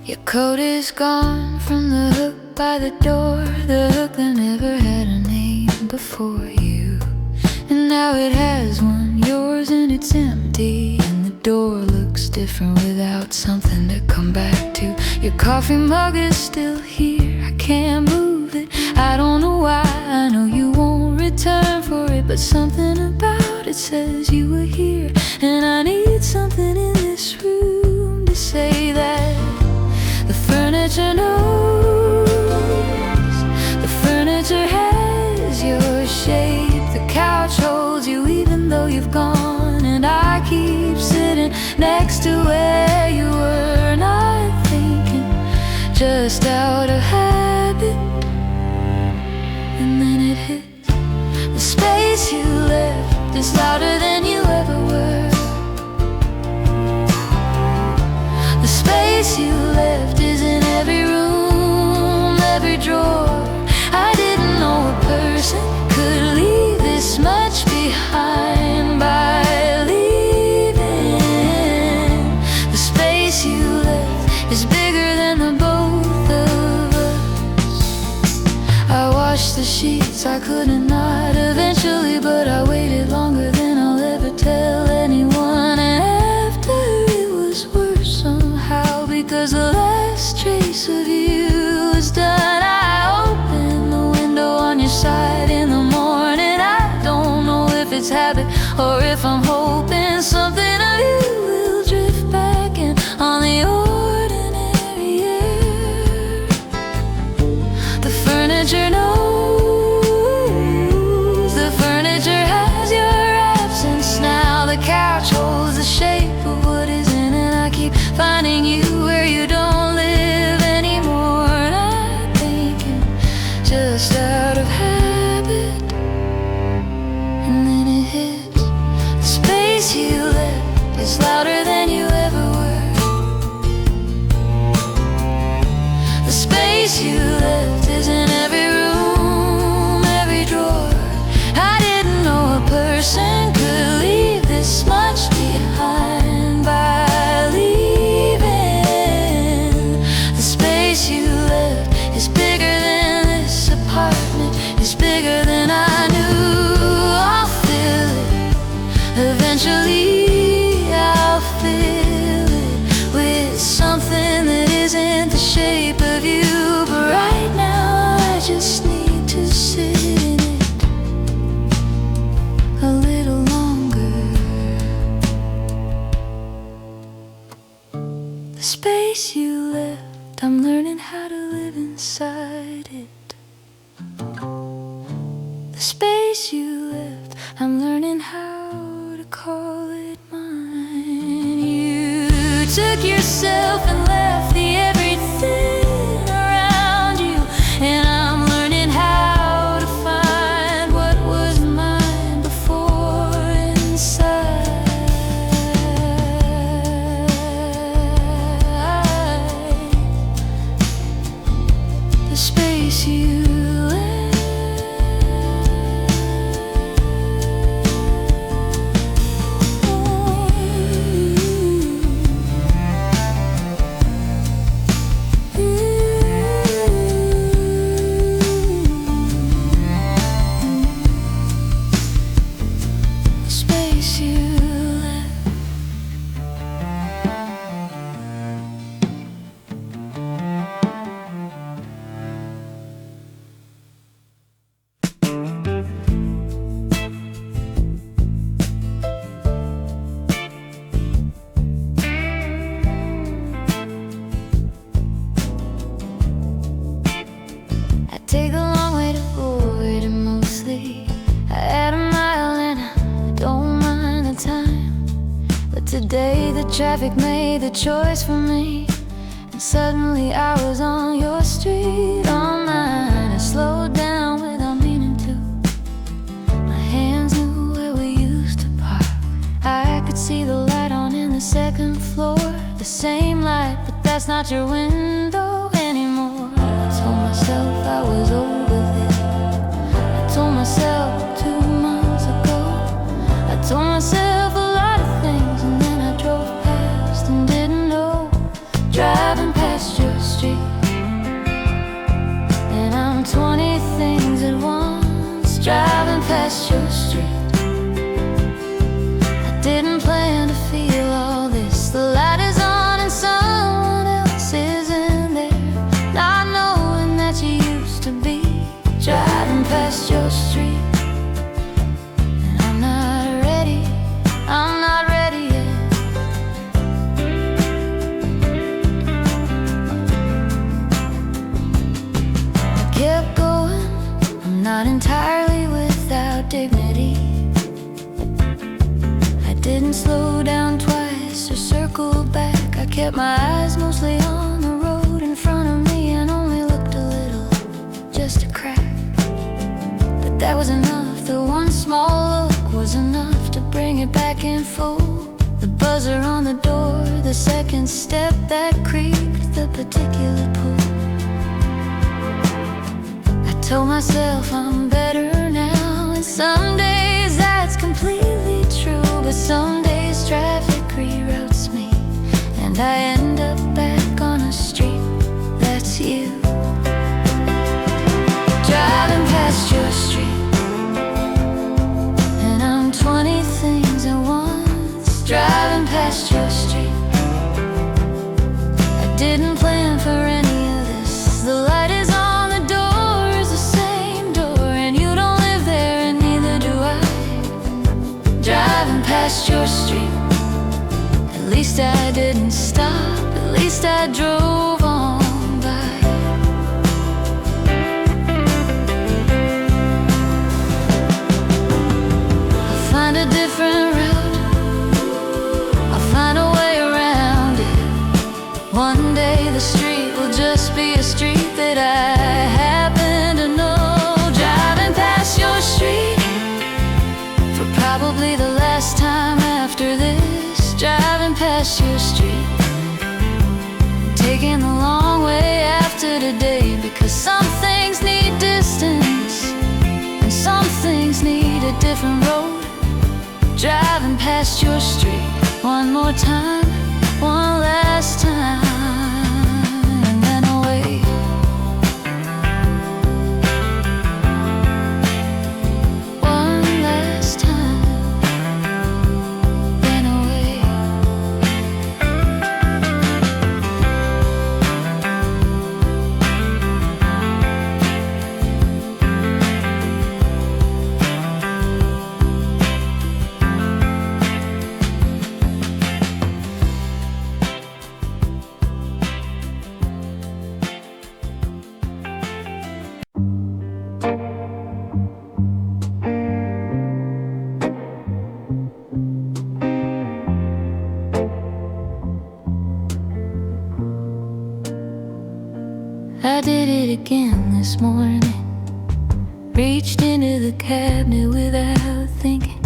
Your coat is gone from the hook by the door, the hook that never had a name before you. And now it has one, yours, and it's empty. And the door looks different without something to come back to. Your coffee mug is still here, I can't move it. I don't know why, I know you won't return for it, but something about it says you were here. And I need something in this room to say that the furniture knows. The furniture has your shape. The couch holds you even though you've gone. And I keep sitting next to where you were, not thinking, just out of habit. And then it hits. The space you left is louder than you ever were. The space you left is in every room, every drawer. I didn't know a person could leave this much behind by leaving. The space you left is bigger than the both of us. I washed the sheets, I couldn't not eventually, but I waited longer than I'll ever tell anyone. And after it was worse somehow, because the last trace of you was done. I opened the window on your side in the morning. I don't know if it's habit or if I'm hoping something of you will drift back in on the ordinary air. The furniture knows. The furniture has your absence now. The couch holds the shape of what isn't, and I keep finding you where you don't live anymore. Not thinking, just out of habit. And then it hits. The space you left is louder than you ever were. The space you left is in every room, every drawer. I didn't know a person could leave this much behind by leaving. The space you left is bigger than this apartment, is bigger than I knew. I'll fill it, eventually I'll fill it with something that isn't the shape of you. But right now I just need to sit in it a little longer. The space you left, I'm learning how to live inside it. The space you left, I'm learning how to call it mine. You took yourself and left the everything around you, and I'm learning how to find what was mine before inside. The space you take the long way to avoid it mostly. I add a mile and I don't mind the time. But today the traffic made the choice for me, and suddenly I was on your street, on mine. I slowed down without meaning to. My hands knew where we used to park. I could see the light on in the second floor, the same light, but that's not your window anymore. I told myself I was over this. I told myself 2 months ago. I told myself a lot of things, and then I drove past and didn't know. Driving past past your street. I didn't plan to feel all this. The light is on and someone else is in there, not knowing that you used to be driving past your street. And I'm not ready yet. I kept going, I'm not entirely without dignity. I didn't slow down twice or circle back. I kept my eyes mostly on the road in front of me and only looked a little, just a crack. But that was enough, the one small look was enough to bring it back in full. The buzzer on the door, the second step that creaked, the particular pull. I told myself I'm better now, and some days that's completely true. But some days traffic reroutes me, and I end up back on a street that's you. Driving past your street, and I'm 20 things at once. Driving past your street, I didn't plan for any of this. The light is on, the door is the same door, and you don't live there and neither do I. Driving past your street, at least I didn't stop, at least I drove on by. I'll find a different route, I'll find a way around it. One day the street will just be a street that I happen to know. Driving past your street for probably the last time after this. Driving past your street, taking the long way after today, because some things need distance and some things need a different road. Driving past your street one more time, one last time, and then away. One last time, then away. I did it again this morning. Reached into the cabinet without thinking.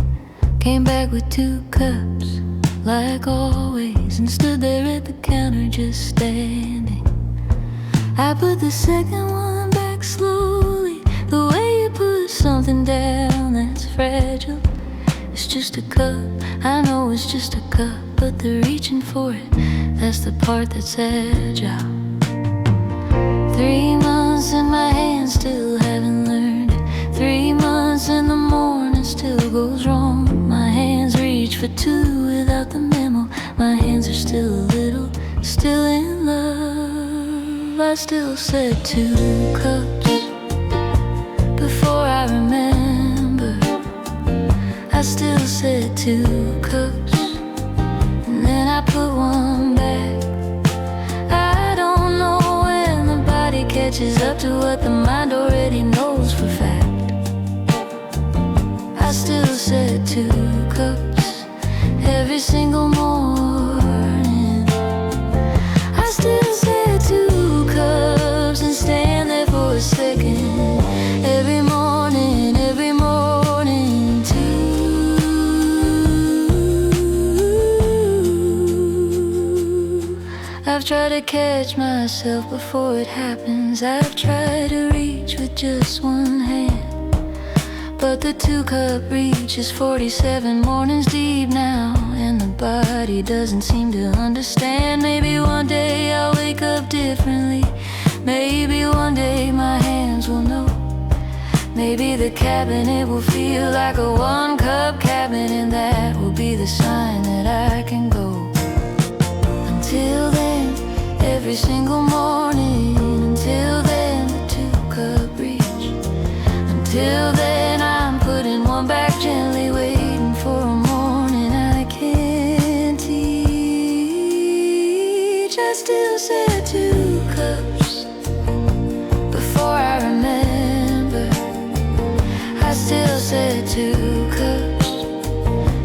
Came back with 2 cups, like always, and stood there at the counter just standing. I put the second one back slowly, the way you put something down that's fragile. It's just a cup, I know it's just a cup, but the reaching for it, that's the part that's agile. 3 months and my hands still haven't learned it. 3 months in the morning still goes wrong. My hands reach for 2 without the memo. My hands are still a little, still in love. I still said 2 cups before I remember. I still said 2 cups, and then I put 1 back. I don't know when the body catches up to what the mind already knows for fact. I still said 2 cups every single morning. I still said 2 cups and stand there for a second. Every morning, every morning, 2. I've tried to catch myself before it happens. I've tried to reach with just 1 hand, but the 2-cup reach is 47 mornings deep now, and the body doesn't seem to understand. Maybe one day I'll wake up differently. Maybe one day my hands will know. Maybe maybe the cabinet will feel like a one-cup cabinet, and that will be the sign that I can go. Until then, every single morning, until then, the two-cup reach. Until then, I'm putting one back gently, waiting for a morning I can't teach. I still said 2 cups before I remember. I still said 2 cups,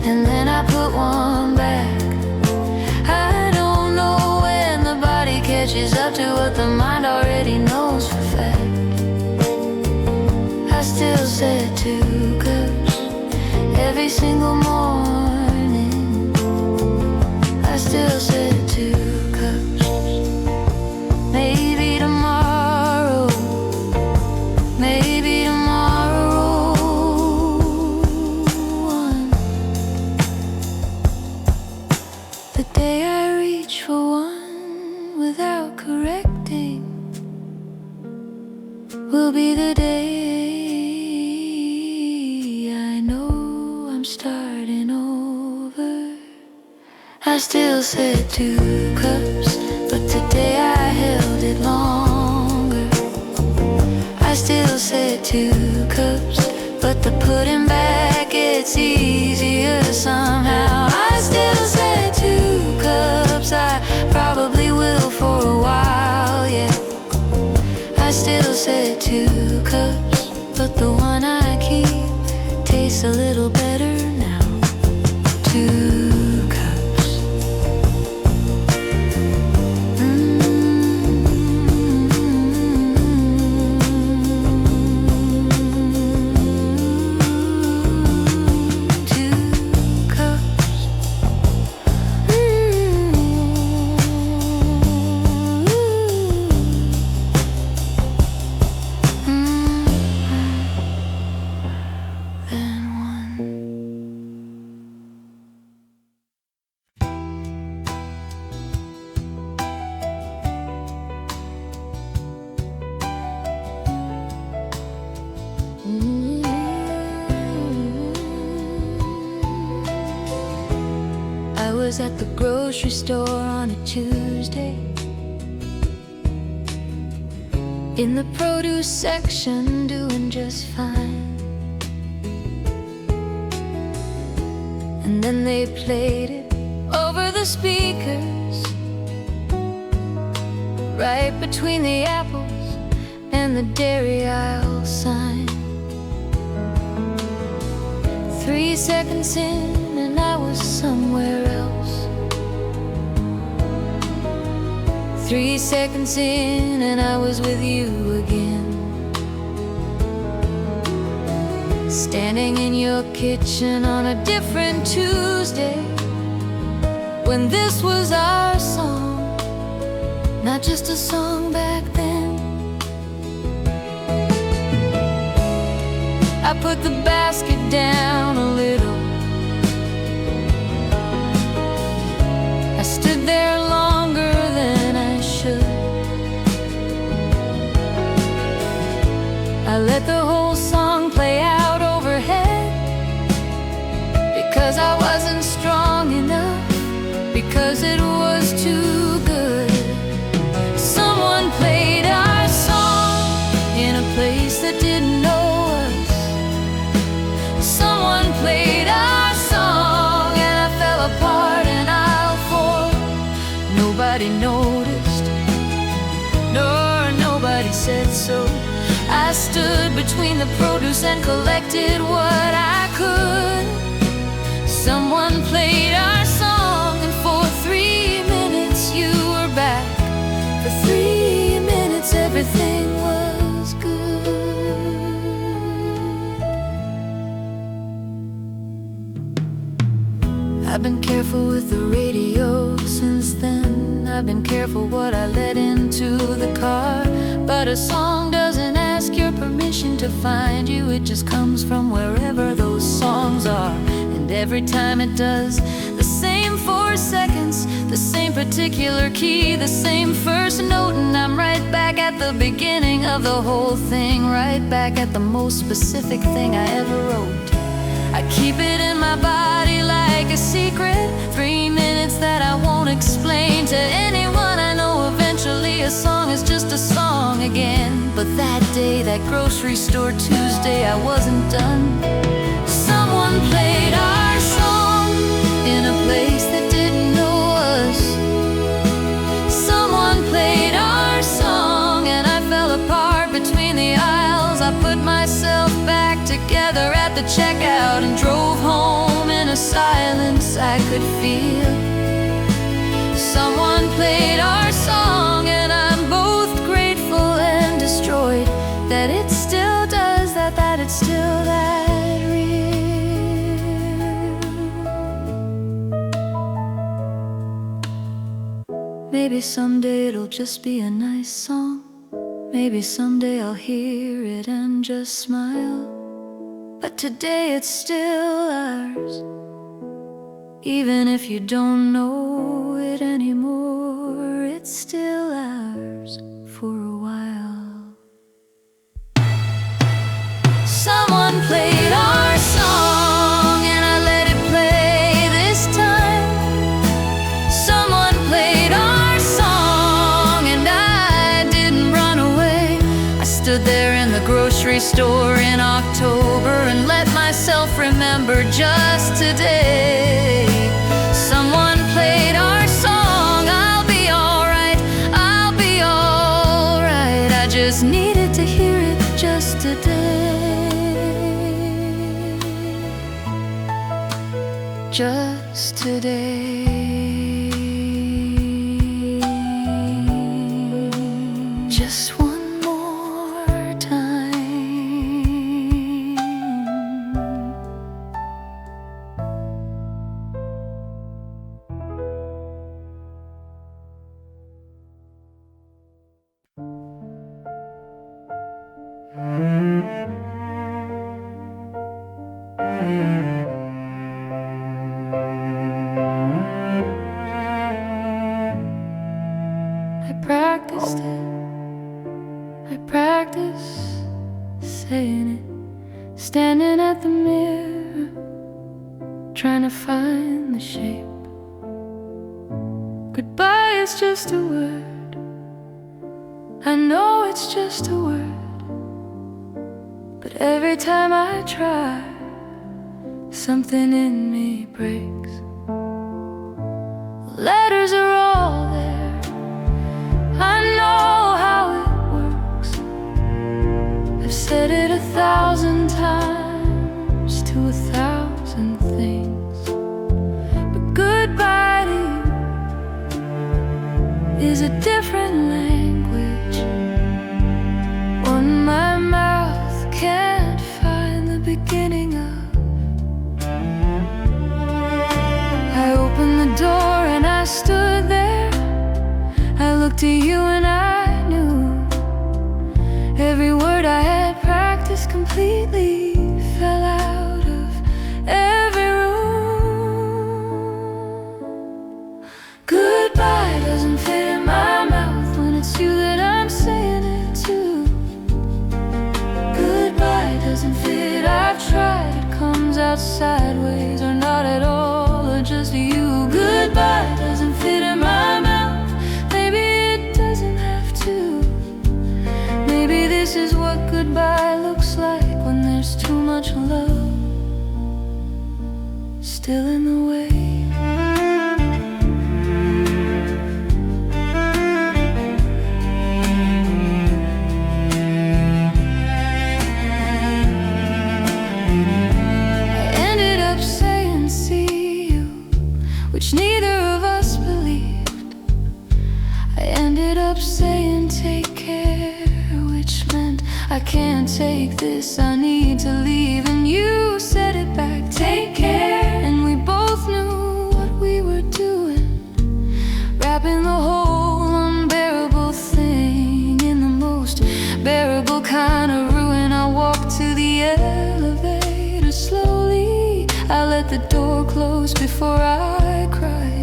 and then I put one back. I don't know when the body catches up to what the mind already knows for fact. I still said 2 cups every single morning. I still said 2 cups. Maybe tomorrow, maybe tomorrow, 1. The day I reach for one without correcting will be the day I know I'm starting over. I still said 2 cups, but today I held it longer. I still said 2 cups, but the putting back gets easier somehow. I still said 2 cups, I probably will for a while, yeah. I still said 2 cups, but the one I keep tastes a little better now. 2 cups. I was at the grocery store on a Tuesday, in the produce section, doing just fine. And then they played it over the speakers, right between the apples and the dairy aisle sign. 3 seconds in and I was somewhere else. 3 seconds in and I was with you again, standing in your kitchen on a different Tuesday, when this was our song, not just a song back then. I put the basket down a little. I stood there longer than I should. I let the whole song play out overhead, because I wasn't strong enough, because it was too good. Someone played our song in a place that didn't know us. Someone played our song and I fell apart in aisle 4. Nobody noticed, nor nobody said so. I stood between the produce and collected what I could. Someone played our song, and for 3 minutes you were back. For 3 minutes everything was good. I've been careful with the radio since then. I've been careful what I let into the car. But a song doesn't ask your permission to find you. It just comes from wherever those songs are. And every time it does, the same 4 seconds, the same particular key, the same first note, and I'm right back at the beginning of the whole thing, right back at the most specific thing I ever wrote. I keep it in my body like a secret, 3 minutes that I won't explain to anyone. I know eventually a song is just a song again, but that day, that grocery store Tuesday, I wasn't done. Someone played our song in a place that didn't know us. Someone played our song and I fell apart between the aisles. I put myself back together at the checkout and drove home in a silence I could feel. Someone played our song and I'm both grateful and destroyed that it still does that, that it's still that real. Maybe someday it'll just be a nice song. Maybe someday I'll hear it and just smile. But today it's still ours, even if you don't know it anymore. It's still ours for a while. Someone played our song and I let it play this time. Someone played our song and I didn't run away. I stood there in the grocery store in October and let myself remember just today. Someone played our song, I'll be alright, I'll be alright. I just needed to hear it just today. Just today. Just one more time. I practiced saying it, standing at the mirror, trying to find the shape. Goodbye is just a word, I know it's just a word, but every time I try, something in me breaks. Letters are all there, I know how it works. I've said it 1,000 times to 1,000 things, but goodbye to you is a different language, one my mouth can't find the beginning of. I opened the door and I stood there, I looked at you and I knew every word I had practiced completely fell out of every room. Goodbye doesn't fit in my mouth when it's you that I'm saying it to. Goodbye doesn't fit, I've tried, it comes out sideways or not at all, or just you. Goodbye doesn't fit in my mouth, maybe it doesn't have to. Maybe this is what goodbye looks like when there's too much love still in the way. Which neither of us believed. I ended up saying take care, which meant I can't take this, I need to leave. And you said it back, take care. And we both knew what we were doing, wrapping the whole unbearable thing in the most bearable kind of ruin. I walked to the elevator slowly, I let the door close before I cried.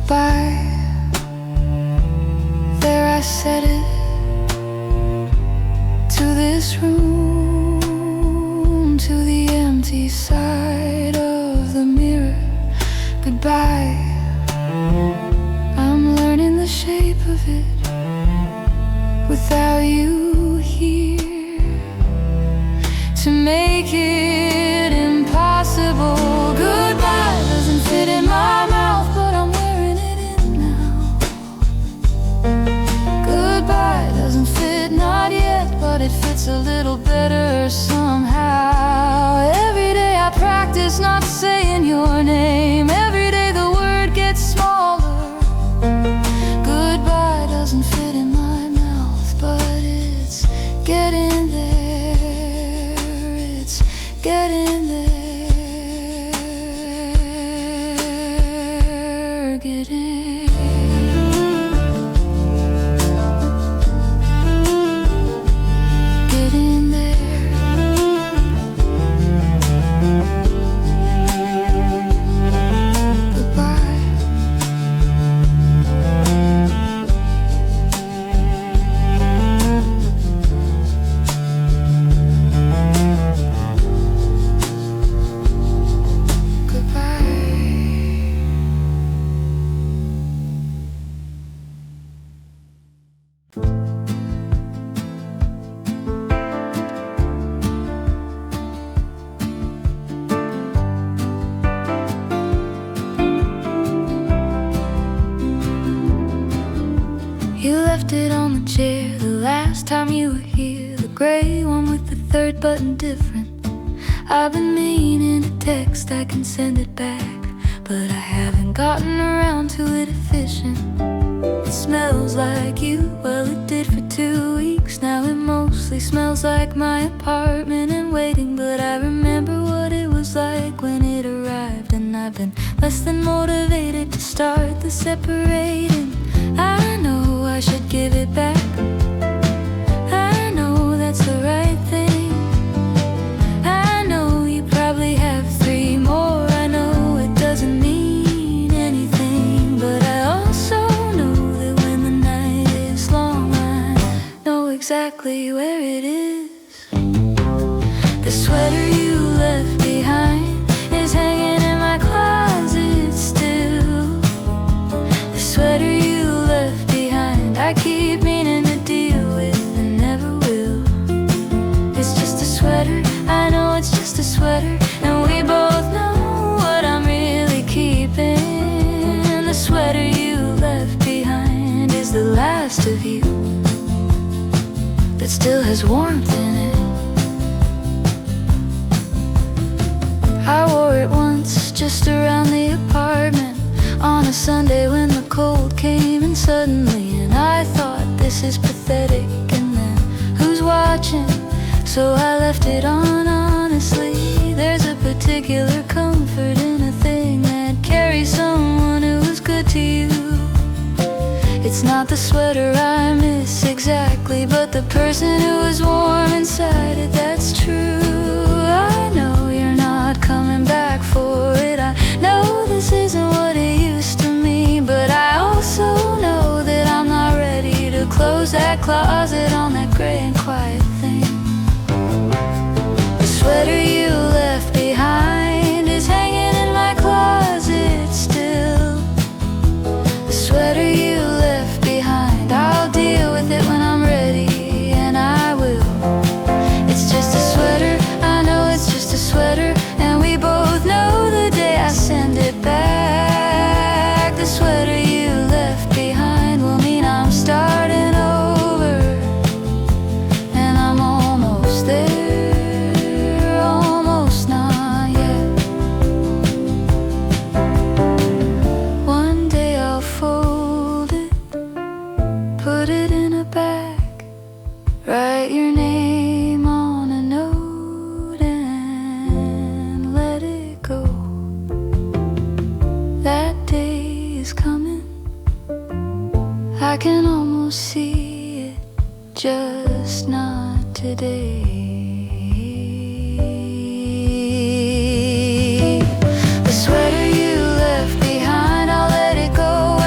Goodbye. There I said it, to this room, to the empty side of the mirror. Goodbye. I'm learning the shape of it without you here to make it impossible. Goodbye doesn't fit in my mouth, but I'm wearing it in now. Goodbye doesn't fit, not yet, but it fits a little better somehow. Every day I practice not saying your name. Every day the word gets smaller. Goodbye doesn't fit in my mouth, but it's getting there. It's getting there. Getting there. Goodbye. You left it on the chair the last time you were here, the gray one with the third button different. I've been meaning to text, I can send it back, but I haven't gotten around to it efficient. It smells like you, well it did for 2 weeks. Now it mostly smells like my apartment and waiting, but I remember what it was like when it arrived, and I've been less than motivated to start the separating. I know I should give it back, I know that's the right thing. I know you probably have 3 more, I know it doesn't mean anything, but I also know that when the night is long, I know exactly where it is. The sweater you left behind is hanging in my closet still. The sweater you left behind, I keep meaning to deal with and never will. It's just a sweater, I know it's just a sweater, and we both know what I'm really keeping. The sweater you left behind is the last of you that still has warmth in it. I wore it once just around the apartment on a Sunday when the cold came in suddenly, and I thought this is pathetic, and then who's watching? So I left it on honestly. There's a particular comfort in a thing that carries someone who was good to you. It's not the sweater I miss exactly, but the person who was warm inside it, that's true. I know you're not coming back for it, I know this isn't what it used to mean, but I also know that I'm not ready to close that closet on that gray and quiet thing. The sweater you left behind is hanging in my closet still. The sweater you left behind, I'll deal with it when I'm ready, and I will. It's just a sweater, I know it's just a sweater, and we both know the day I send it back. The sweater you left behind will mean I'm starting over, and I'm almost there, almost not yet. One day I'll fold it, put it in a bag, write your name on a note and let it go. That day is coming, I can almost see it, just not today. The sweater you left behind, I'll let it go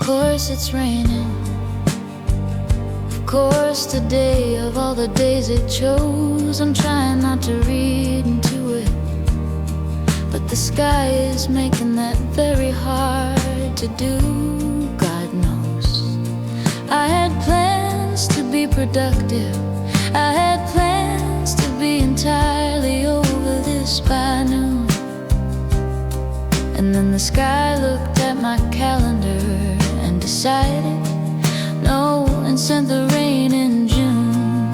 course it's raining. Of course today, of all the days it chose, I'm trying not to read into it, but the sky is making that very hard to do. God knows I had plans to be productive. I had plans to be entirely over this by noon. And then the sky looked at my calendar and decided no, and sent the rain in June.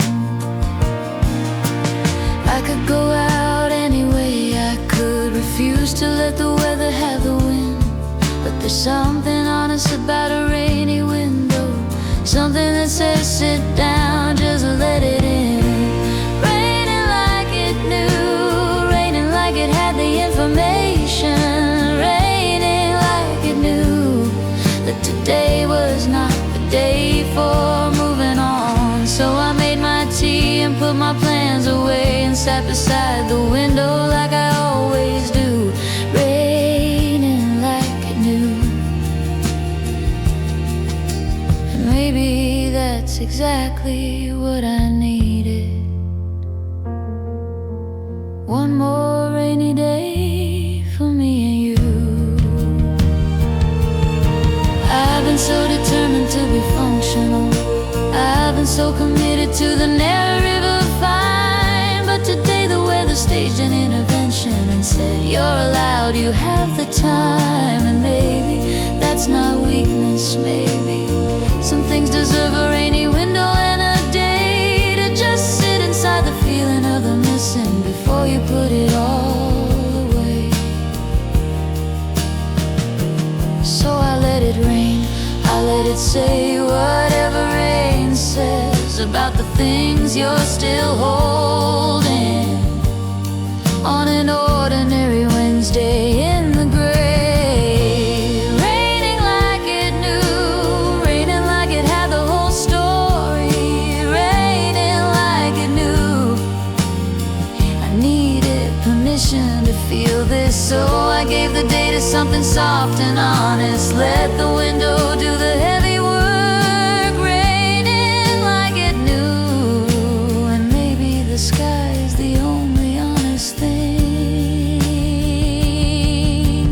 I could go out any way, I could refuse to let the weather have the wind, but there's something honest about a rainy window, something that says sit down, just let it in. Raining like it knew, raining like it had the information, raining like it knew that today was not the day for moving on. So I made my tea and put my plans away and sat beside the window like I always do, raining like it knew. And maybe that's exactly what I needed. One more rainy day for me and you. I've been so determined to be functional, I've been so committed to the narrative of fine, but today the weather staged an intervention and said you're allowed, you have the time. And maybe that's not weakness, maybe some things deserve a rainy window and a day to just sit inside the feeling of the missing before you put it all away. So I let it rain, I let it say whatever rain says about the things you're still holding on an ordinary Wednesday in the gray. Raining like it knew, raining like it had the whole story, raining like it knew I needed permission to feel this, so I gave the day to something soft and honest. Let the window do the heavy work, raining like it knew. And maybe the sky is the only honest thing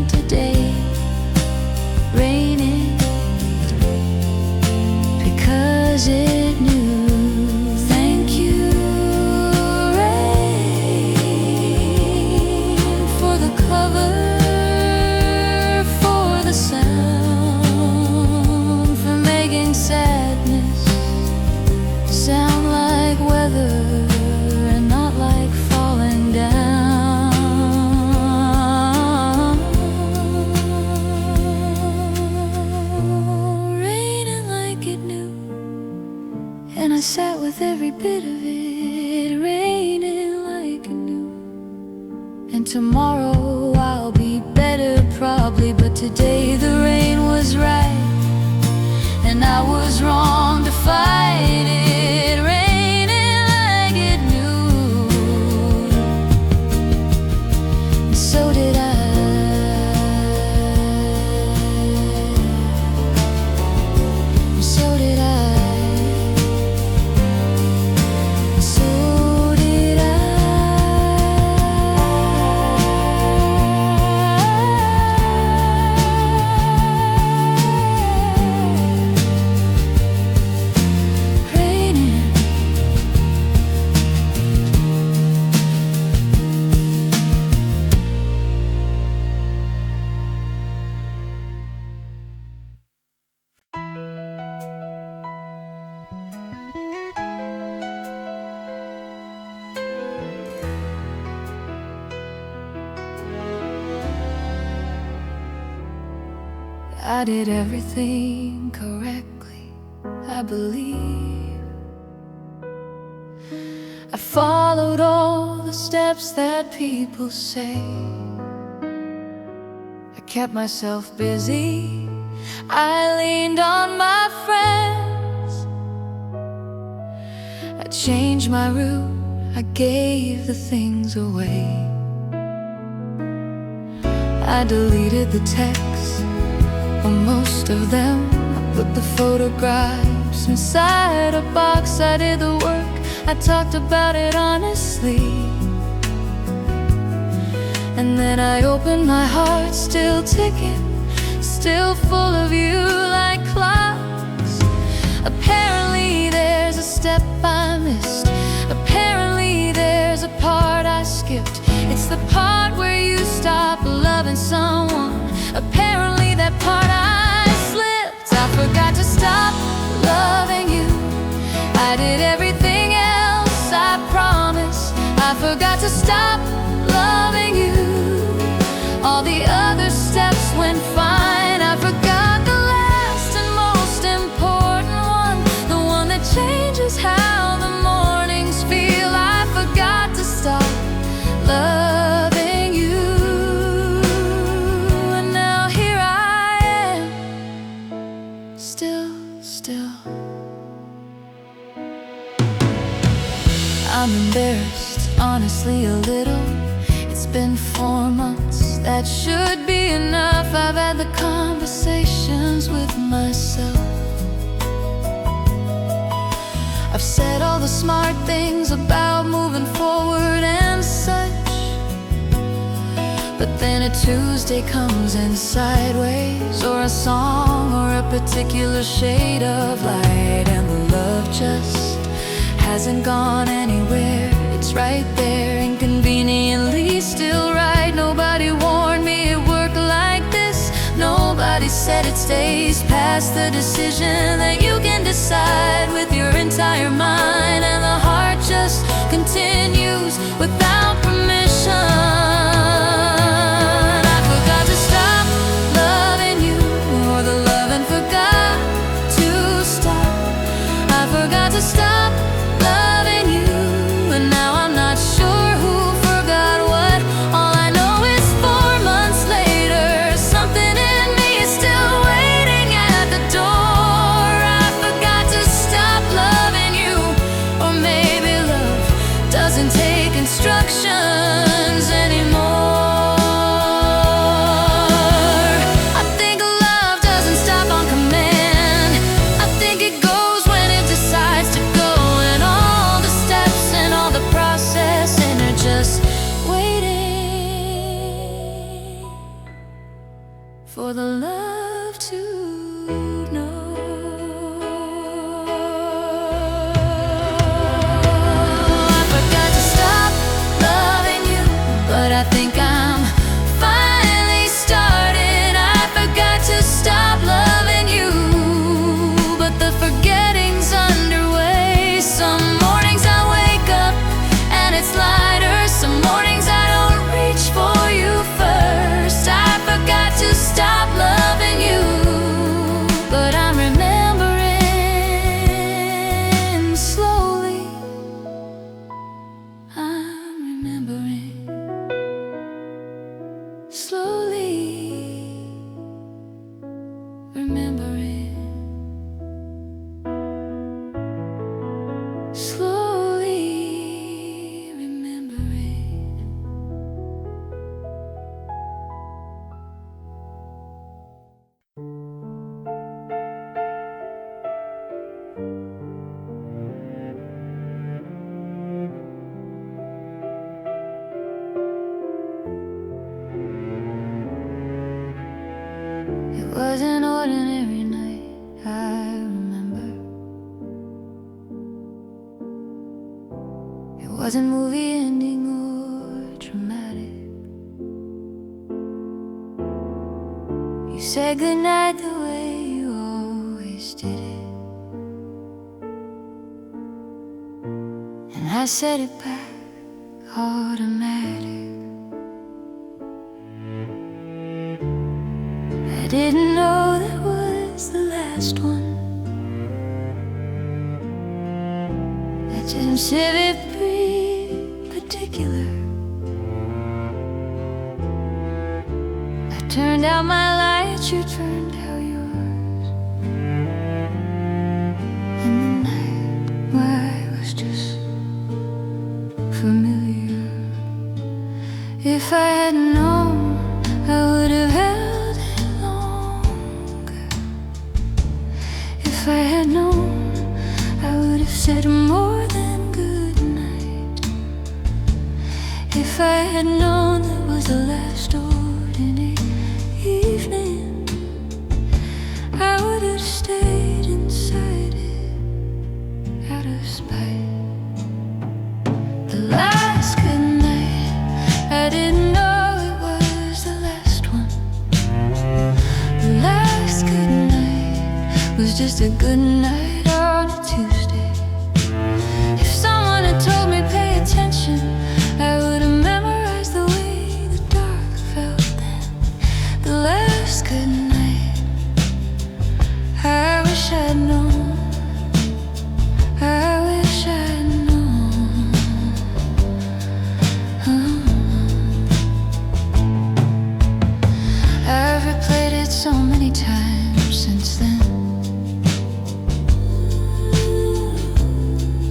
today, raining because it knew. Thank you, rain, for the cover, for the sound, for making sadness sound like weather and not like falling down. Raining like it knew, and I sat with every bit of it, raining like it knew. And tomorrow I'll be better probably, but today the rain was right and I was wrong to fight it, raining like it knew. And so did I. And so did I. So did I. Raining. I did everything correctly, I believe. I followed all the steps that people say. I kept myself busy, I leaned on my friends. I changed my route, I gave the things away. I deleted the texts, or most of them, Put the photographs inside a box. I did the work, I talked about it honestly. And then I opened my heart, still ticking, still full of you like clocks. Apparently there's a step I missed. Apparently there's a part I skipped. It's the part where you stop loving someone. Apparently that part I slipped. I forgot to stop loving you. I did everything else, I promise. I forgot to stop loving you. All the other steps went fine. I forgot the last and most important one, the one that changes how the mornings feel. I forgot to stop loving you. And now here I am, still. I'm embarrassed, honestly, a little. It's been 4 months, that should be enough. I've had the conversations with myself. I've said all the smart things about moving forward and such. But then a Tuesday comes in sideways, or a song, or a particular shade of light, and the love just hasn't gone anywhere. It's right there, inconveniently still right. Nobody warned me it worked like this. Nobody said it stays past the decision that you can decide with your entire mind. And the heart just continues without permission. I forgot to stop loving you, or the loving forgot to stop. I forgot to stop loving you, and now I'm not sure who forgot what. All I know is 4 months later, something in me is still waiting at the door. I forgot to stop loving you, or maybe love doesn't take instructions anymore. I think love doesn't stop on command. I think it goes when it decides to go, and all the steps and all the processing are just waiting for the love to know. I forgot to stop loving you, but I think I'm finally starting. I forgot to stop loving you, but the forgetting's underway. Some mornings I wake up and it's lighter. Some mornings I don't reach for you first. I forgot to stop loving you, but I'm remembering slowly. I'm remembering slowly, remembering slowly, remembering. It was an ordinary night, I remember. It wasn't movie ending or dramatic. You said goodnight the way you always did it, and I said it back, automatic. I didn't know that was the last one. That didn't seem to be particular. I turned out my lights, you turned out yours. And the night, why, it was just familiar. If I had known, I would have held it longer. need more than good night. If I had known that was the last ordinary evening, I would have stayed inside it out of spite. The last good night, I didn't know it was the last one. The last good night was just a good night on a Tuesday. If someone had told me pay attention, I would have memorized the way the dark felt then. The last good night, I wish I'd known. I wish I'd known. I've replayed it so many times since then,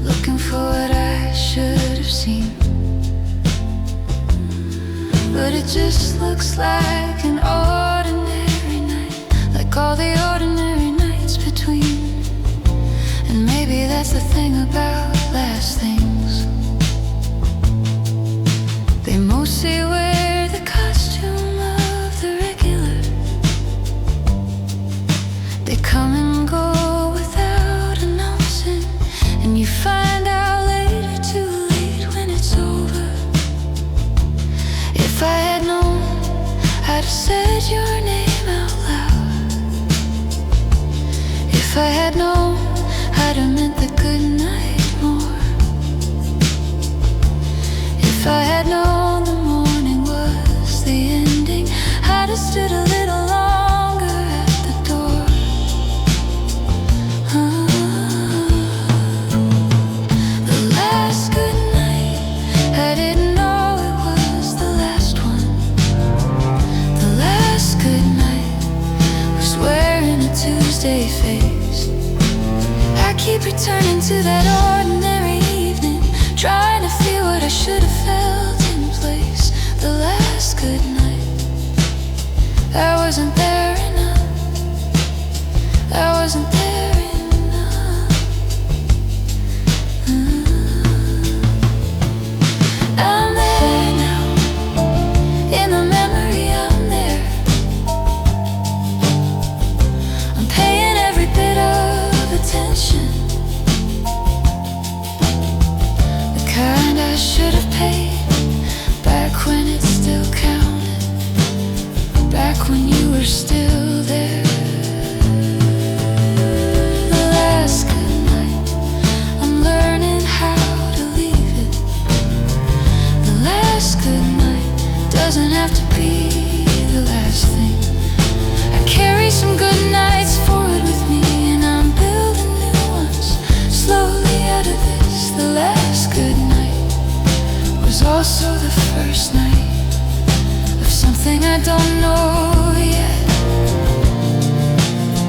looking for what I should have seen. But it just looks like an ordinary night, like all the ordinary nights between. And maybe that's the thing about last things, they mostly wear the costume of the regular. They come and go without announcing, and you find out later, too late when it's over. If I had known, I'd have said your name out loud. If I had known, I'd have meant the good night more. If I had known the morning was the ending, I'd have stood a little longer at the door. The last good night, I didn't know it was the last one. The last good night was wearing a Tuesday face. I keep returning to that ordinary evening, trying to feel what I should have felt in place. The last good night, I wasn't there enough. I wasn't there enough. I'm there now, in the memory I'm there. I'm paying every bit of attention, the kind I should have paid back when it still counted, back when you were still there. The last good night, I'm learning how to leave it. The last good night doesn't have to be the last thing. I carry some good nights forward with me, and I'm building new ones slowly out of this. The last good night was also the first night of something I don't know yet.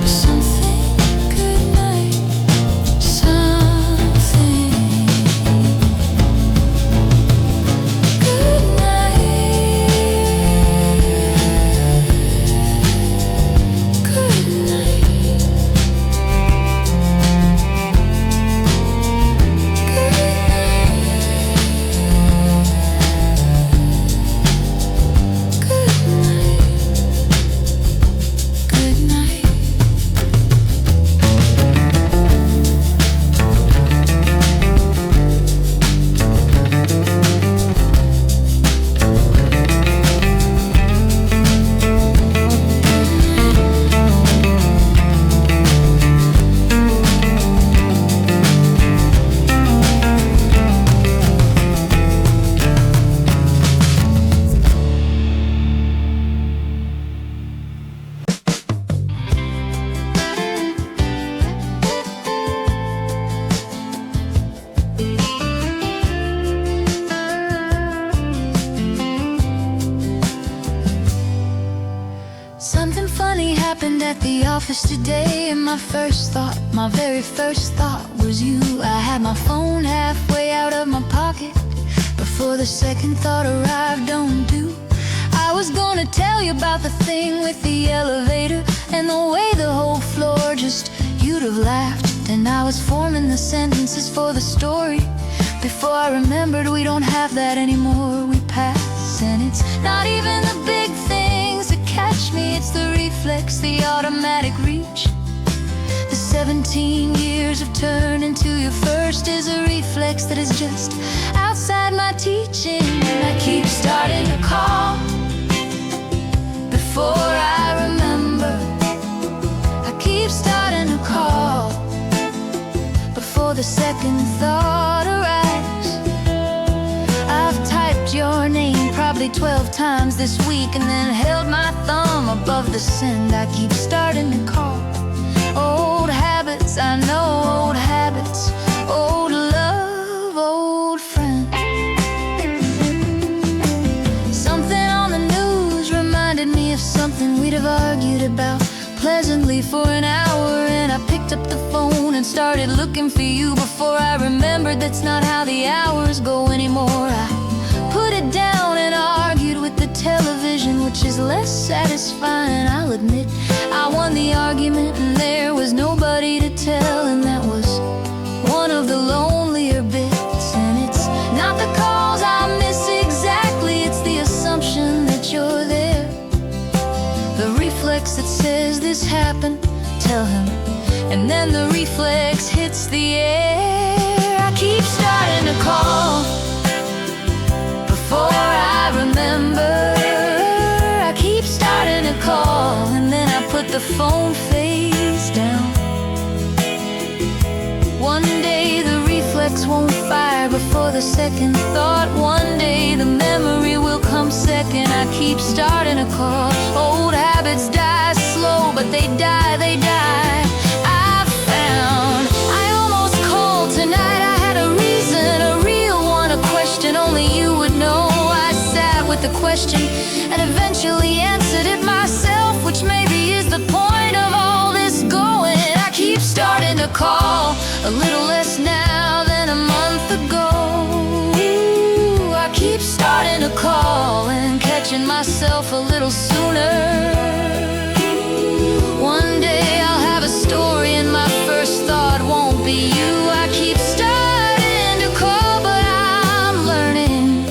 But something good night, something good night, good night, good night. Something funny happened at the office today, and my very first thought was you. I had my phone halfway out of my pocket before the second thought arrived. Don't do. I was gonna tell you about the thing with the elevator and the way the whole floor just, you'd have laughed. and I was forming the sentences for the story. Before I remembered, we don't have that anymore. We pass, and it's not even the big things that catch me. It's the reflex, the automatic reach. The 17 years of turning to your first is a reflex that is just outside my teaching. And I keep starting to call before I remember. I keep starting to call before the second thought arrives. I've typed your name probably 12 times this week, and then held my thumb above the send. I keep starting to call old habits, I know, old habits, old love, old friend. Something on the news reminded me of something we'd have argued about pleasantly for an hour, and I picked up the phone and started looking for you. Before I remembered, that's not how the hours go anymore. I put it down and argued with the television, which is less satisfying, I'll admit. I won the argument and there was nobody to tell, and that was one of the lonelier bits. And it's not the calls I miss exactly, it's the assumption that you're there. The reflex that says this happened, tell him, and then the reflex hits the air. I keep starting to call before I remember. I keep starting to call, and then I put the phone face down. One day the reflex won't fire before the second thought. One day the memory will come second. I keep starting to call. Old habits die slow, but they die, they die. I found I almost called tonight. I had a reason, a real one, a question only you would know. I sat with the question and eventually answered it myself, which maybe is the point of all this going. I keep starting to call, a little less now than a month ago. I keep starting to call and catching myself a little sooner. One day I'll have a story and my first thought won't be you. I keep starting to call, but I'm learning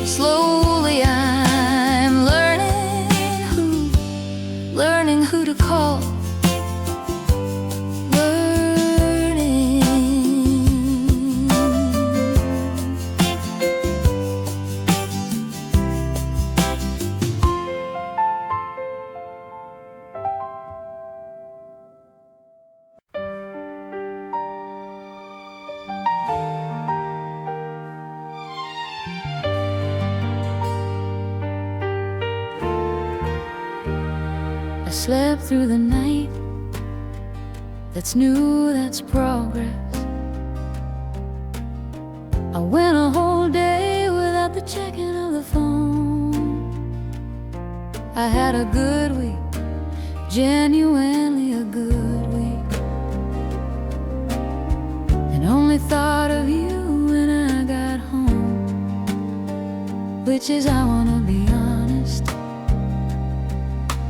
slowly. I'm learning who to call. I slept through the night. That's new, that's progress. I went a whole day without the checking of the phone. I had a good week, genuinely a good week, and only thought of you when I got home. Which is, I wanna be honest,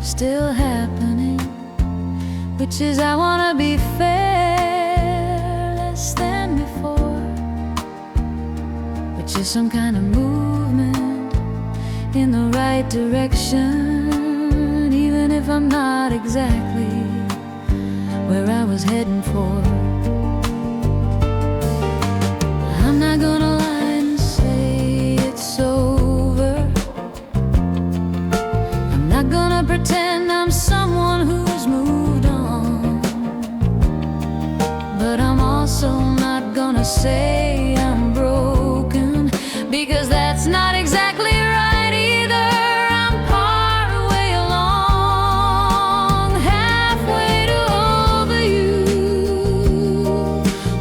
still happening. Which is, I wanna be fair, less than before. Which is some kind of movement in the right direction, even if I'm not exactly where I was heading for. I'm not gonna lie and say it's over. I'm not gonna pretend I'm someone who's moved on, but I'm also not gonna say I'm broken, because that's not exactly right either. I'm partway along, halfway to over you,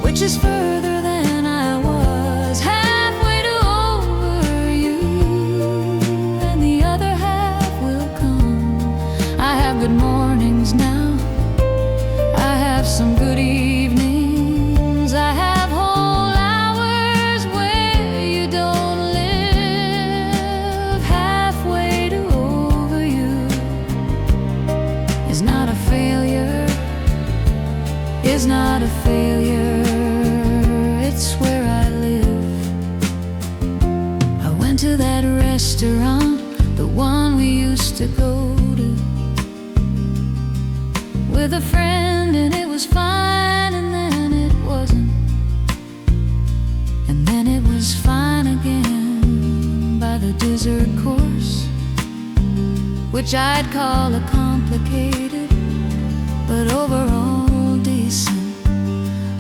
which is further than I was. Halfway to over you, and the other half will come. I have good mornings now, I have some good evenings, I have whole hours where you don't live. used to go to with a friend, and it was fine, and then it wasn't, and then it was fine again by the dessert course, which I'd call a complicated but overall decent.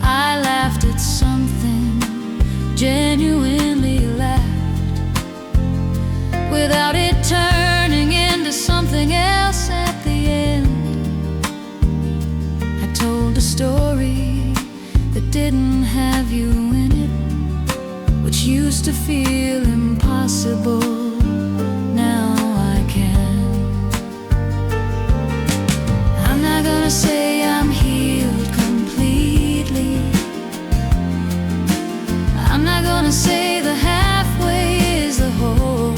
I laughed at something, genuinely laughed, without it turning into something else at the end. I told a story that didn't have you in it, which used to feel impossible. Now I can. I'm not gonna say I'm healed completely. I'm not gonna say the halfway is the whole,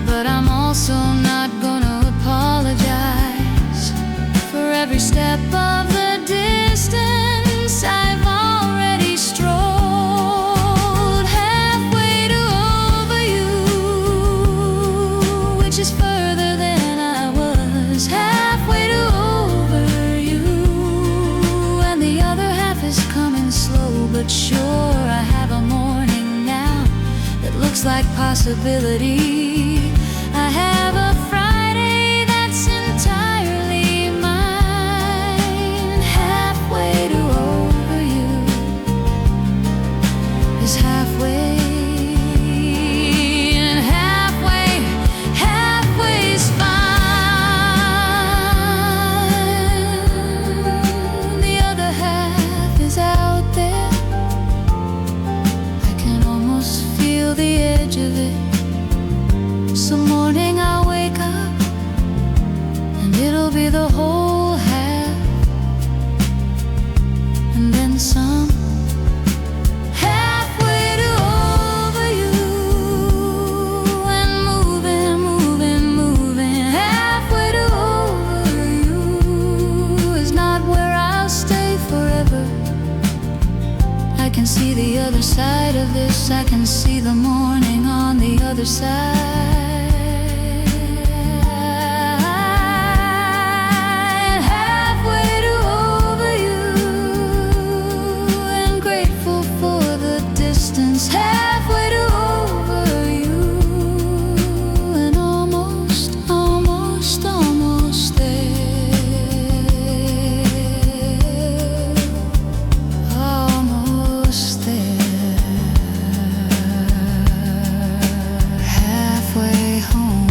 but I'm also not gonna apologize for every step of the distance I've already strolled. Halfway to over you, which is further than I was. Halfway to over you, and the other half is coming slow but sure. I have a morning now that looks like possibility. I have a Friday that's entirely mine. Halfway to over you is halfway, and halfway's fine. The other half is out there. I can almost feel the edge of it. Some morning I'll wake up and it'll be the whole half, and then some. Halfway to over you, and moving. Halfway to over you is not where I'll stay forever. I can see the other side of this. I can see the morning on the other side. Halfway to over you, and grateful for the distance. Halfway to over you, and almost there. Almost there. Halfway home.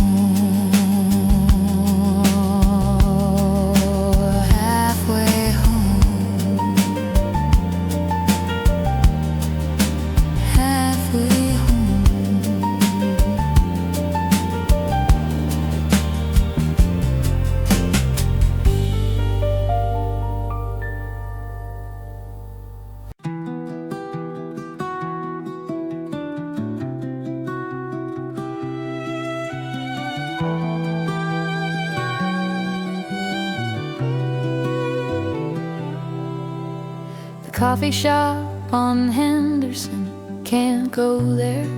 Halfway home. Halfway home. The coffee shop on Henderson, can't go there.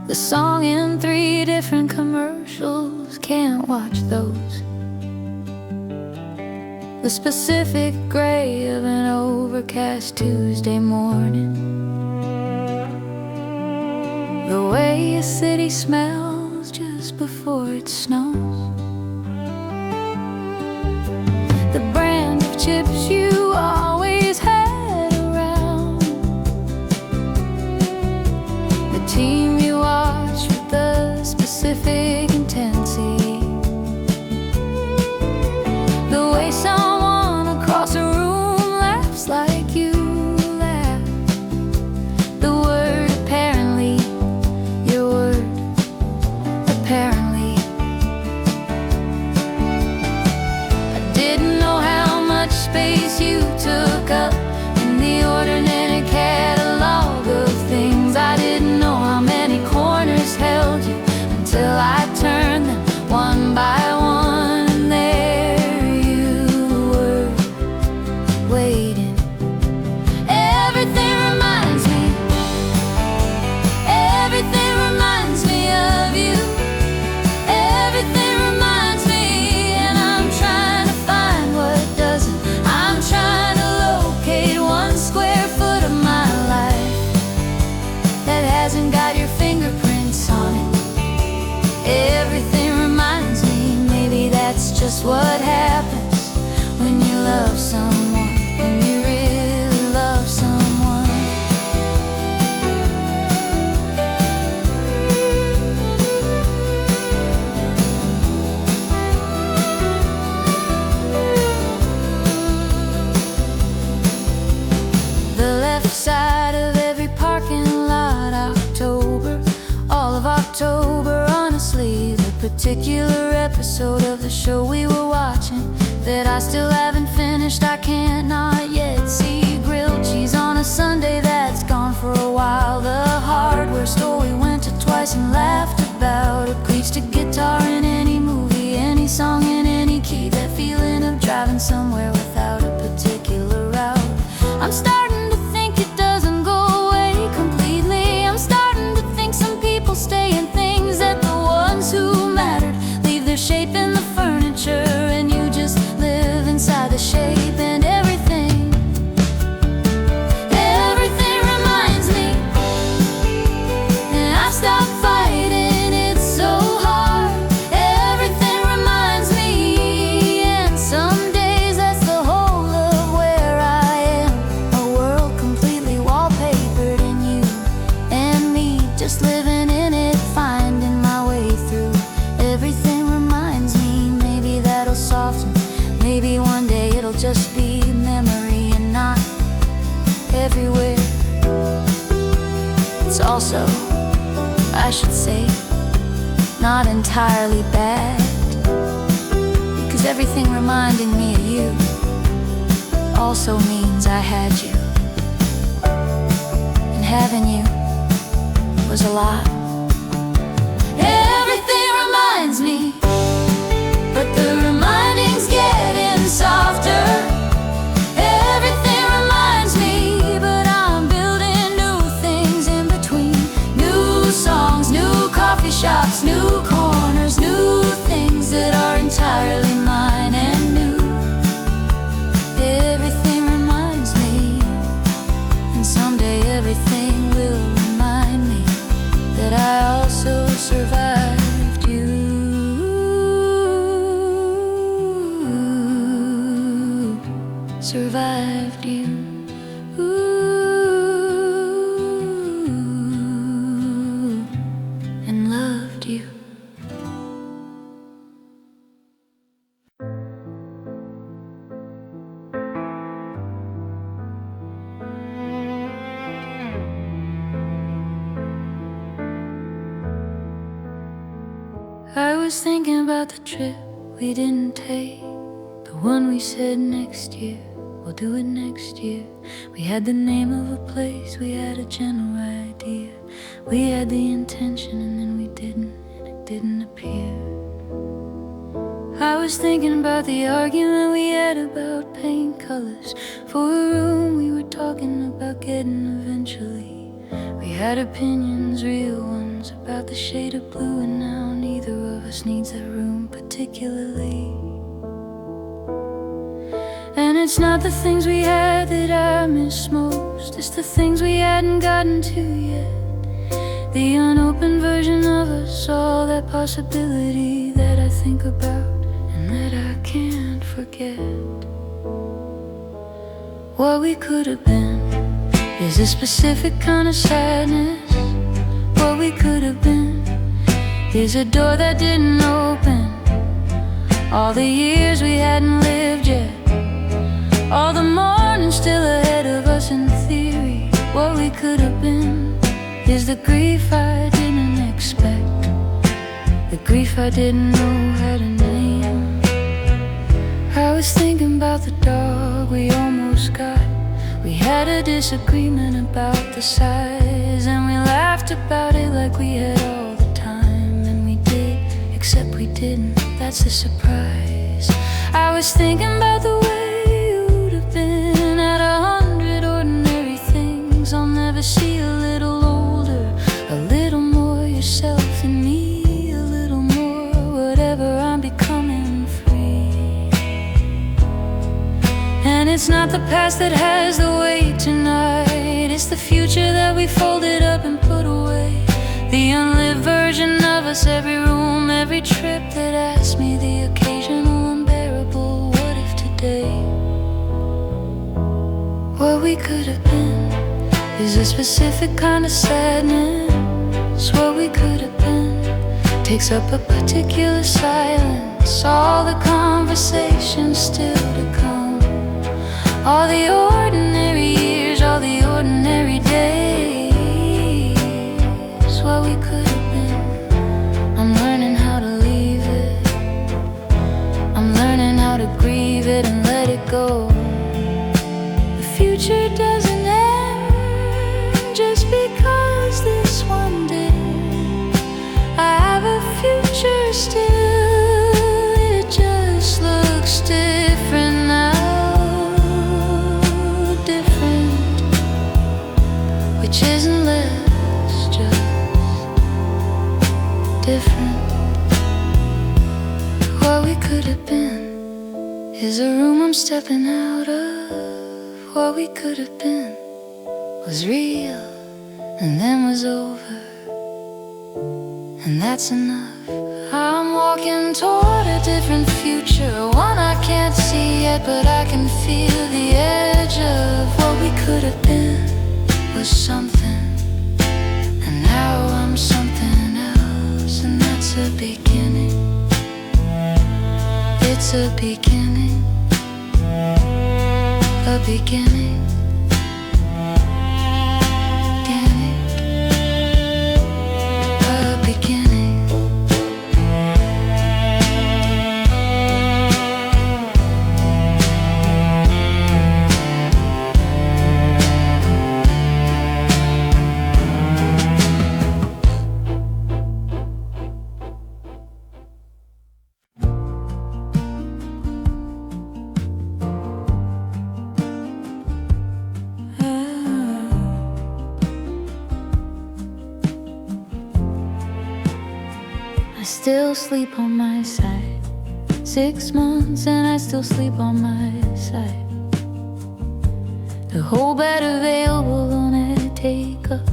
The song in 3 different commercials, can't watch those. The specific gray of an overcast Tuesday morning. The way a city smells just before it snows. The brand of chips you always had around. The team you watch with a specific intensity. The way someone across a room laughs like you laugh. The word apparently, your word apparently. I didn't know how much space you It's what happens when you love someone, when you really love someone. The left side of every parking lot, October, all of October. Honestly, the particular episode of the show we were watching that I still haven't finished, I can't not yet see. Grilled cheese on a Sunday that's gone for a while. The hardware store we went to twice and laughed about. It preached a guitar in any movie, any song in any key. That feeling of driving somewhere without a particular route. I'm starting to think it doesn't go away completely. I'm starting to think some people stay in things that the ones who mattered leave their shape in the furniture, and you just live inside the shape. And everything reminds me, and I stopped fighting, it's so hard. Everything reminds me, and some days that's the whole of where I am. A world completely wallpapered in you and me, just living in it, finding my way through. Everything reminds me, maybe that'll soften. Maybe one day it'll just be memory and not everywhere. It's also, I should say, not entirely bad, because everything reminding me of you also means I had you, and having you was a lot. Everything reminds me, but the reminding's getting softer. Everything reminds me, but I'm building new things in between. New songs, new coffee shops, new corners, new things that are entirely mine and new. Everything reminds me, and someday everything will remind me that I also survived you. Survived you. And loved you. I was thinking about the trip we didn't take, the one we said next year, we'll do it next year. We had the name of a place, we had a general idea. We had the intention and then we didn't, and it didn't appear. I was thinking about the argument we had about paint colors for a room we were talking about getting eventually. We had opinions, real ones, about the shade of blue, and now neither of us needs that room particularly. And it's not the things we had that I miss most, it's the things we hadn't gotten to yet. The unopened version of us, all that possibility that I think about and that I can't forget. What we could have been is a specific kind of sadness. What we could have been is a door that didn't open. All the years we hadn't lived yet, all the mornings still ahead of us in theory. What we could have been is the grief I didn't expect, the grief I didn't know how to name. I was thinking about the dog we almost got. We had a disagreement about the size, and we laughed about it like we had all the time. And we did, except we didn't, that's the surprise. I was thinking about the way you would have been at 100 ordinary things. I'll never see a little older, a little more yourself than me, a little more whatever I'm becoming free. And it's not the past that has the weight tonight, it's the future that we folded up and put away. The unlived version of us, every room, every trip that asked me, the occasional embarrassment day. What we could have been is a specific kind of sadness. What we could have been takes up a particular silence. All the conversations still to come, all the ordinary years, all the ordinary days. What we could have been, I'm learning how to leave it. I'm learning how to grieve it and let it go. The future doesn't end just because this one did. I have a future still, it just looks different now. Different, which isn't less, just different. What we could have been is a room I'm stepping out of. What we could have been was real and then was over, and that's enough. I'm walking toward a different future, one I can't see yet, but I can feel the edge of. What we could have been was something, and now I'm something else, and that's a beginning. It's a beginning, a beginning. I still sleep on my side. 6 months and I still sleep on my side. The whole bed available on a take up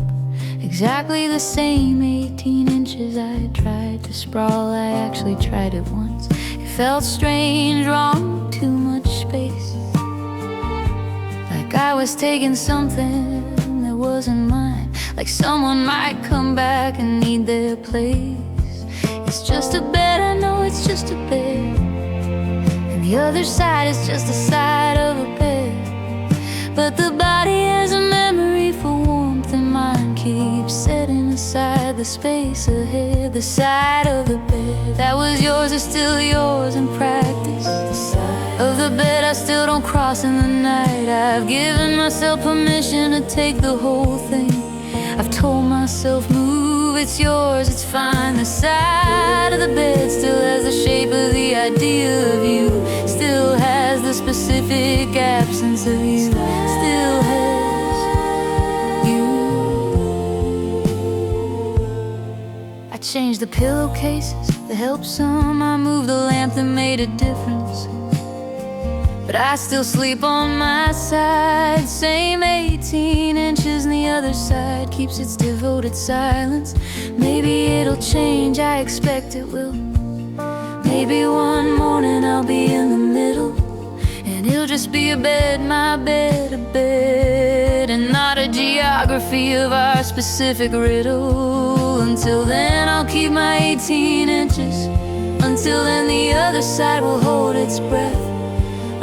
exactly the same 18 inches. I tried to sprawl, I actually tried it once. It felt strange, wrong, too much space. Like I was taking something that wasn't mine, like someone might come back and need their place. It's just a bed, I know it's just a bed, and the other side is just the side of a bed. But the body has a memory for warmth, and mine keeps setting aside the space ahead. The side of the bed that was yours is still yours in practice. The side of the bed I still don't cross in the night. I've given myself permission to take the whole thing. I've told myself, move, it's yours, it's fine. The side of the bed still has the shape of the idea of you, still has the specific absence of you, still has you. I changed the pillowcases that helped some, I moved the lamp that made a difference, but I still sleep on my side. Same 18 inches, and the other side keeps its devoted silence. Maybe it'll change, I expect it will. Maybe one morning I'll be in the middle, and it'll just be a bed, my bed, a bed, and not a geography of our specific riddle. Until then I'll keep my 18 inches. Until then the other side will hold its breath.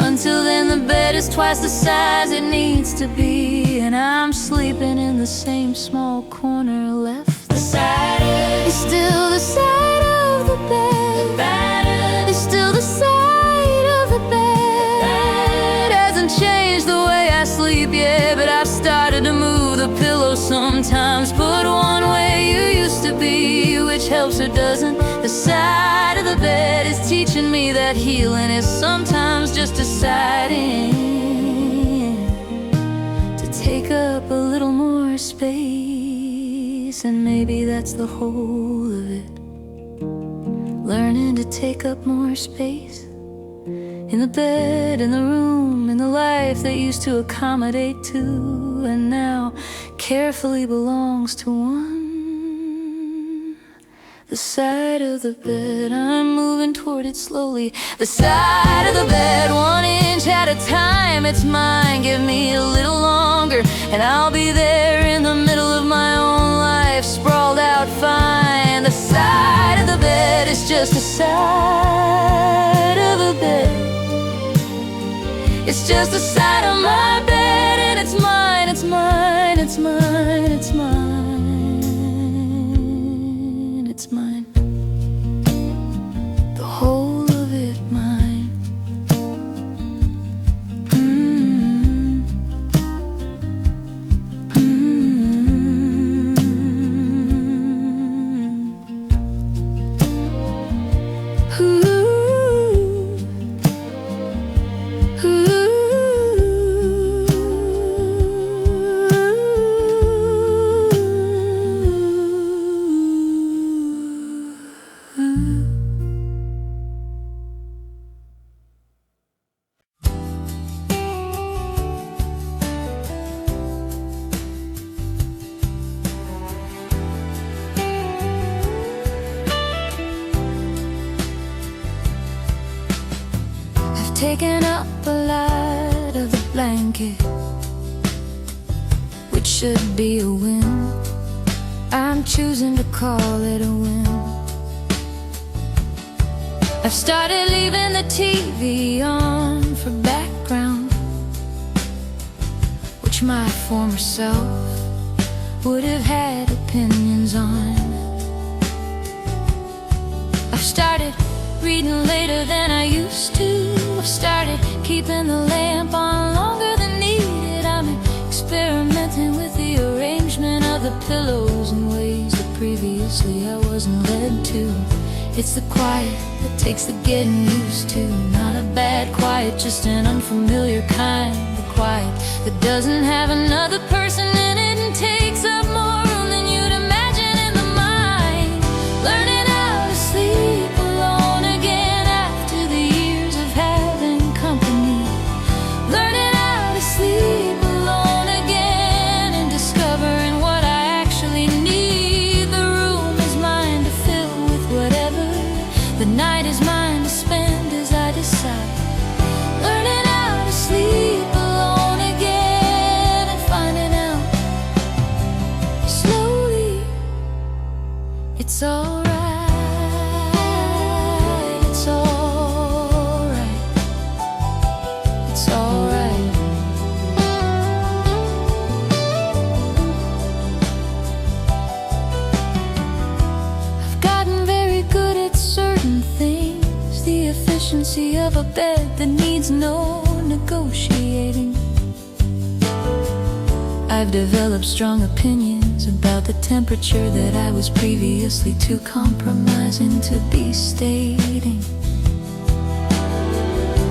Until then the bed is twice the size it needs to be, and I'm sleeping in the same small corner left. The side is still the side of the bed. That is still the side of the bed. Hasn't changed the way I sleep yet, but I've started to move the pillow sometimes. Put one where you used to be, which helps or doesn't. The side of the bed is teaching me that healing is sometimes just deciding to take up a little more space. And maybe that's the whole of it, learning to take up more space in the bed, in the room, in the life that used to accommodate two, and now carefully belongs to one. the side of the bed. I'm moving toward it slowly. The side of the bed, 1 inch at a time. It's mine, give me a little longer, and I'll be there in the middle of my own life, sprawled out fine. The side of the bed is just a side of a bed. It's just the side of my bed, and it's mine, it's mine, it's mine, it's mine, it's mine. The whole of it mine. Taking up a lot of the blanket, which should be a win. I'm choosing to call it a win. I've started leaving the TV on for background, which my former self would have had opinions on. I've started reading later than I used to. I've started keeping the lamp on longer than needed. I'm experimenting with the arrangement of the pillows in ways that previously I wasn't led to. It's the quiet that takes the getting used to. Not a bad quiet, just an unfamiliar kind of quiet that doesn't have another person in it and takes up more room than you'd imagine in the mind. Learning how to sleep alone again after the years of having company. Learning how to sleep alone again and discovering what I actually need. The room is mine to fill with whatever. The night is mine to spend as I decide. Learning how to sleep alone again and finding out slowly it's alright. It's alright. It's alright. I've gotten very good at certain things. The efficiency of a bed that needs no negotiating. I've developed strong opinions about the temperature that I was previously too compromising to be stating.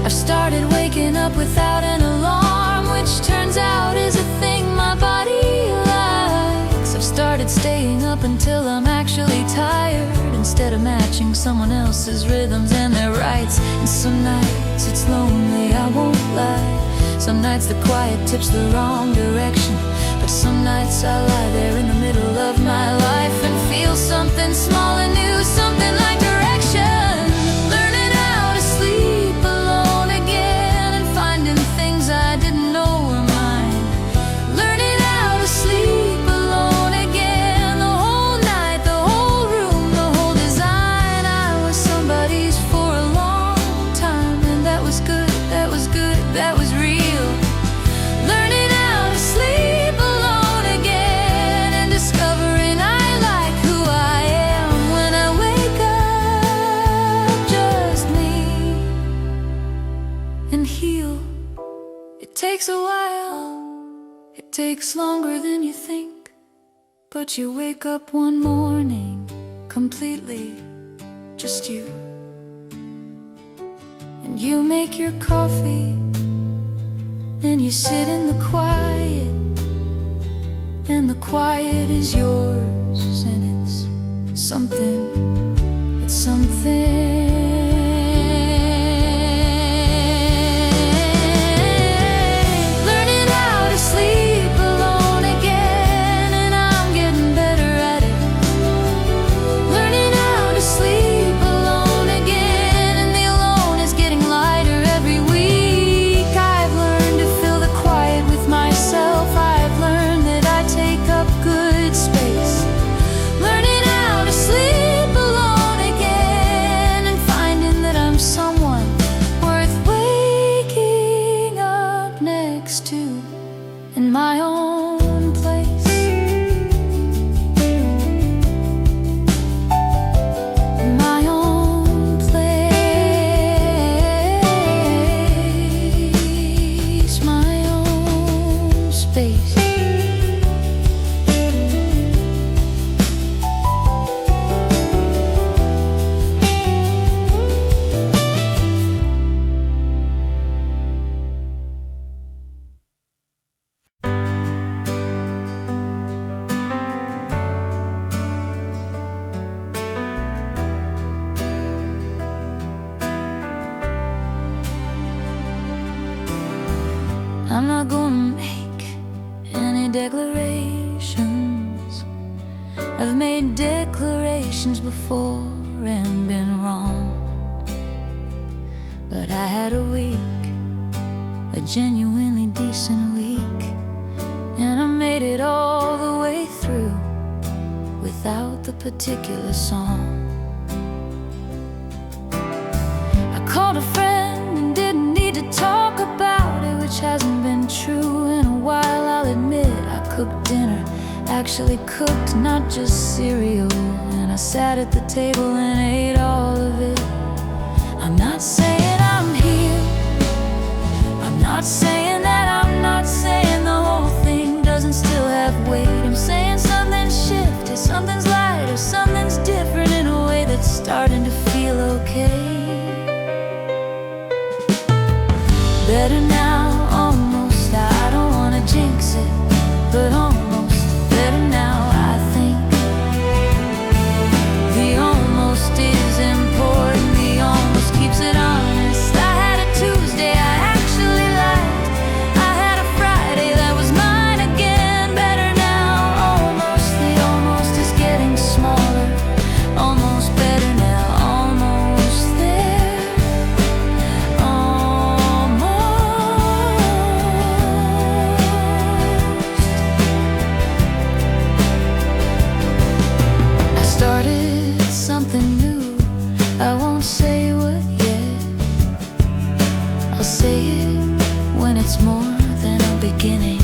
I've started waking up without an alarm, which turns out is a thing my body likes. I've started staying up until I'm actually tired, instead of matching someone else's rhythms and their rights. And some nights it's lonely, I won't lie. Some nights the quiet tips the wrong direction. But some nights I lie there in the middle of my life and feel something small and new, something like direction. Learning how to sleep alone again and finding things I didn't know were mine. Learning how to sleep alone again, the whole night, the whole room, the whole design. I was somebody's for a long time, and that was good, that was good, that was real. Learning how to sleep alone again and discovering I like who I am when I wake up, just me, and heal. It takes a while, it takes longer than you think, but you wake up one morning completely just you. And you make your coffee and you sit in the quiet, and the quiet is yours, and it's something, it's something. Learning how to sleep alone again, and I'm getting better at it. Learning how in my own place. In my own place, my own space. I'm not gonna make any declarations. I've made declarations before and been wrong. But I had a week, a genuinely decent week, and I made it all the way through without the particular song. I called a friend and didn't need to talk about it, which hasn't been true in a while, I'll admit. I cooked dinner, actually cooked, not just cereal, and I sat at the table and ate all of it. I'm not saying I'm here, I'm not saying that, I'm not saying the whole thing doesn't still have weight. I'm saying something's shifted, something's lighter, something's different in a way that's starting to feel okay. Better now, almost. I don't wanna jinx it, but almost better now, I think. The almost is important, the almost keeps it honest. I had a Tuesday I actually liked, I had a Friday that was mine again. Better now, almost. The almost is getting smaller, almost better now, almost there. Started something new, I won't say what yet. I'll say it when it's more than a beginning.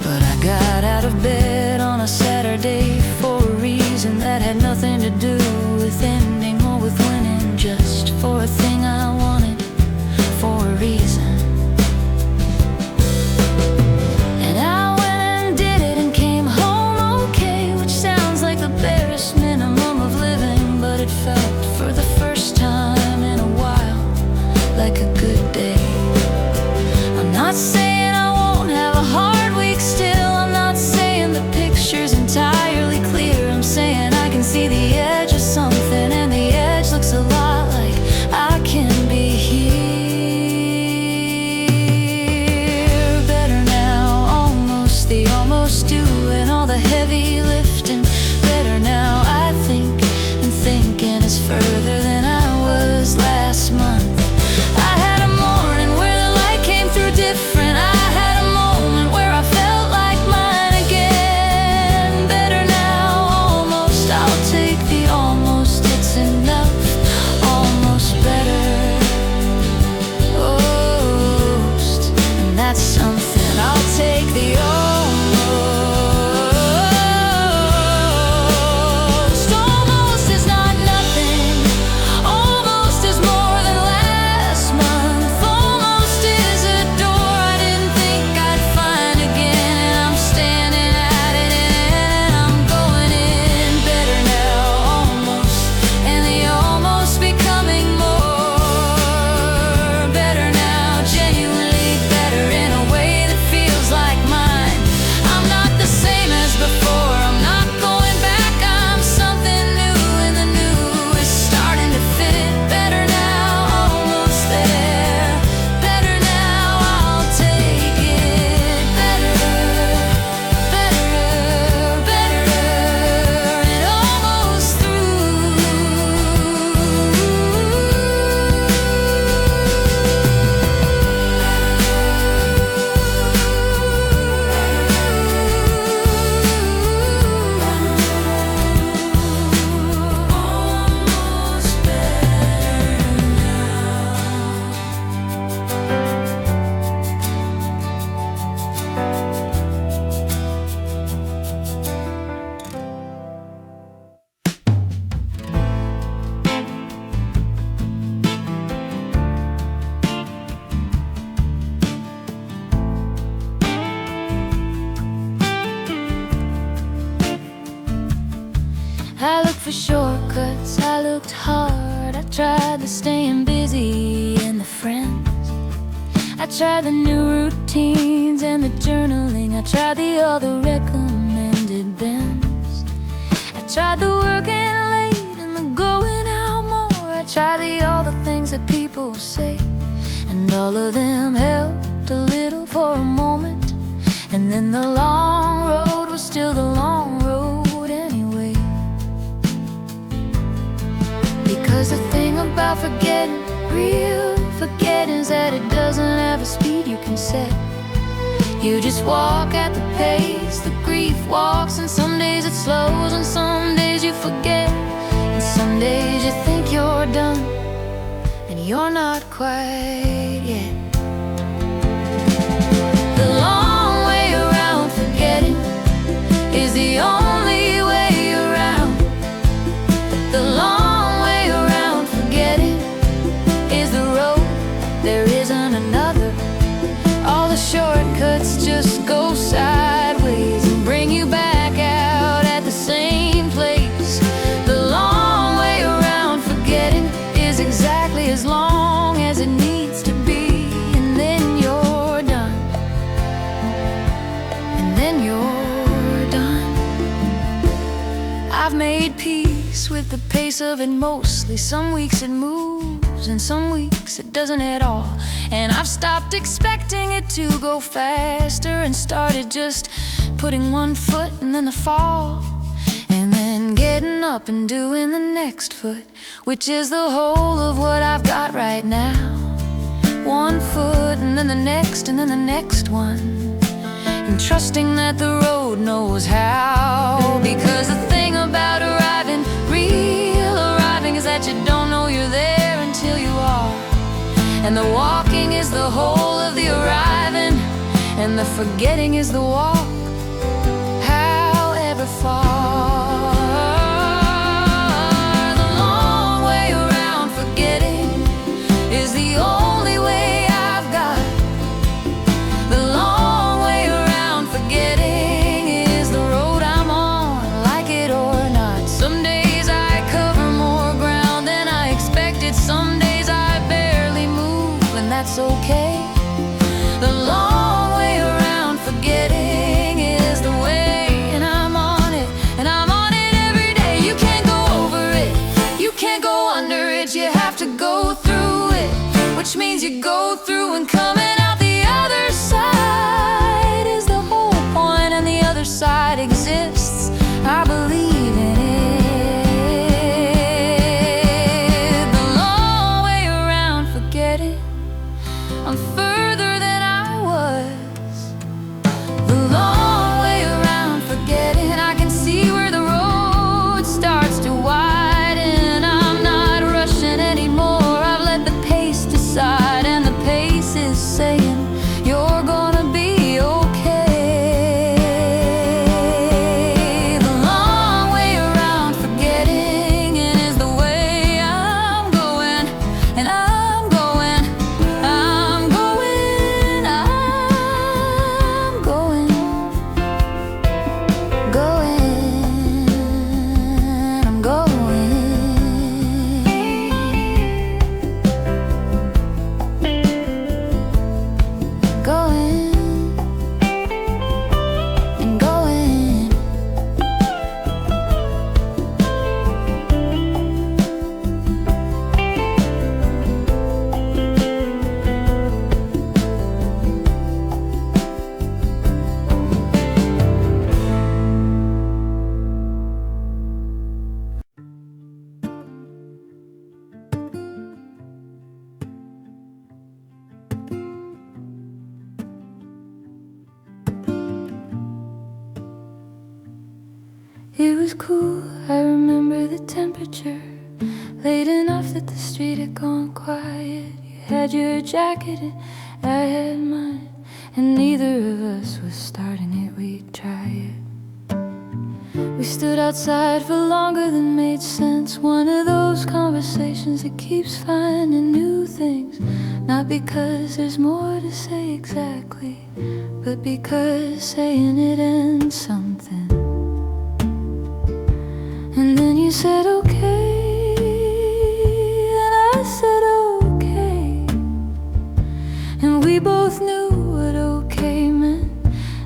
But I got out of bed on a Saturday for a reason that had nothing to do with ending or with winning, just for a thing I wanted, for a reason. It felt for the first time in a while like a good day. I'm not saying for shortcuts, I looked hard. I tried the staying busy and the friends. I tried the new routines and the journaling. I tried the other recommended bends. I tried the working late and the going out more. I tried all the things that people say, and all of them helped a little for a moment. And then the long road was still the long road anyway. Because the thing about forgetting, real forgetting, is that it doesn't have a speed you can set. You just walk at the pace the grief walks, and some days it slows, and some days you forget, and some days you think you're done, and you're not quite yet. The long way around forgetting is the only way around. The long way around forgetting is the road, there isn't another. All the shortcuts just go sideways and bring you back out at the same place. The long way around forgetting is exactly as long as it needs to be, and then you're done. And then you're done. I've made peace with the pace of it mostly. Some weeks it moves and some weeks it doesn't at all. And I've stopped expecting it to go faster and started just putting one foot and then the fall, and then getting up and doing the next foot, which is the whole of what I've got right now. One foot and then the next and then the next one, and trusting that the road knows how. Because the thing about arriving, real arriving, is that you don't know you're there until you are. And the walking is the whole of the arriving, and the forgetting is the walk, however far. The long way around forgetting is the only way I've got. The long way around forgetting is the road I'm on, like it or not. Some days I cover more ground than I expected. Some days I barely move, and that's okay. The long way around forgetting is the way, and I'm on it, and I'm on it every day. You can't go over it, you can't go under it, you have to go through it, which means you go through, and coming out the other side is the whole point, and the other side exists. I believe in it. The long way around forgetting, I'm further than I was. The long way around forgetting, I can see where the road starts to widen. I'm not rushing anymore, I've let the pace decide, and the pace is saying you're gonna be okay. The long way around forgetting is the way I'm going, and I'm going, I'm going, I'm going, going, I'm going, going, and going. It was cool, I remember the temperature, late enough that the street had gone quiet. You had your jacket and I had mine, and neither of us was starting it, we'd try it. We stood outside for longer than made sense, one of those conversations that keeps finding new things. Not because there's more to say exactly, but because saying it ends something. And then you said okay, and I said okay, and we both knew what okay meant,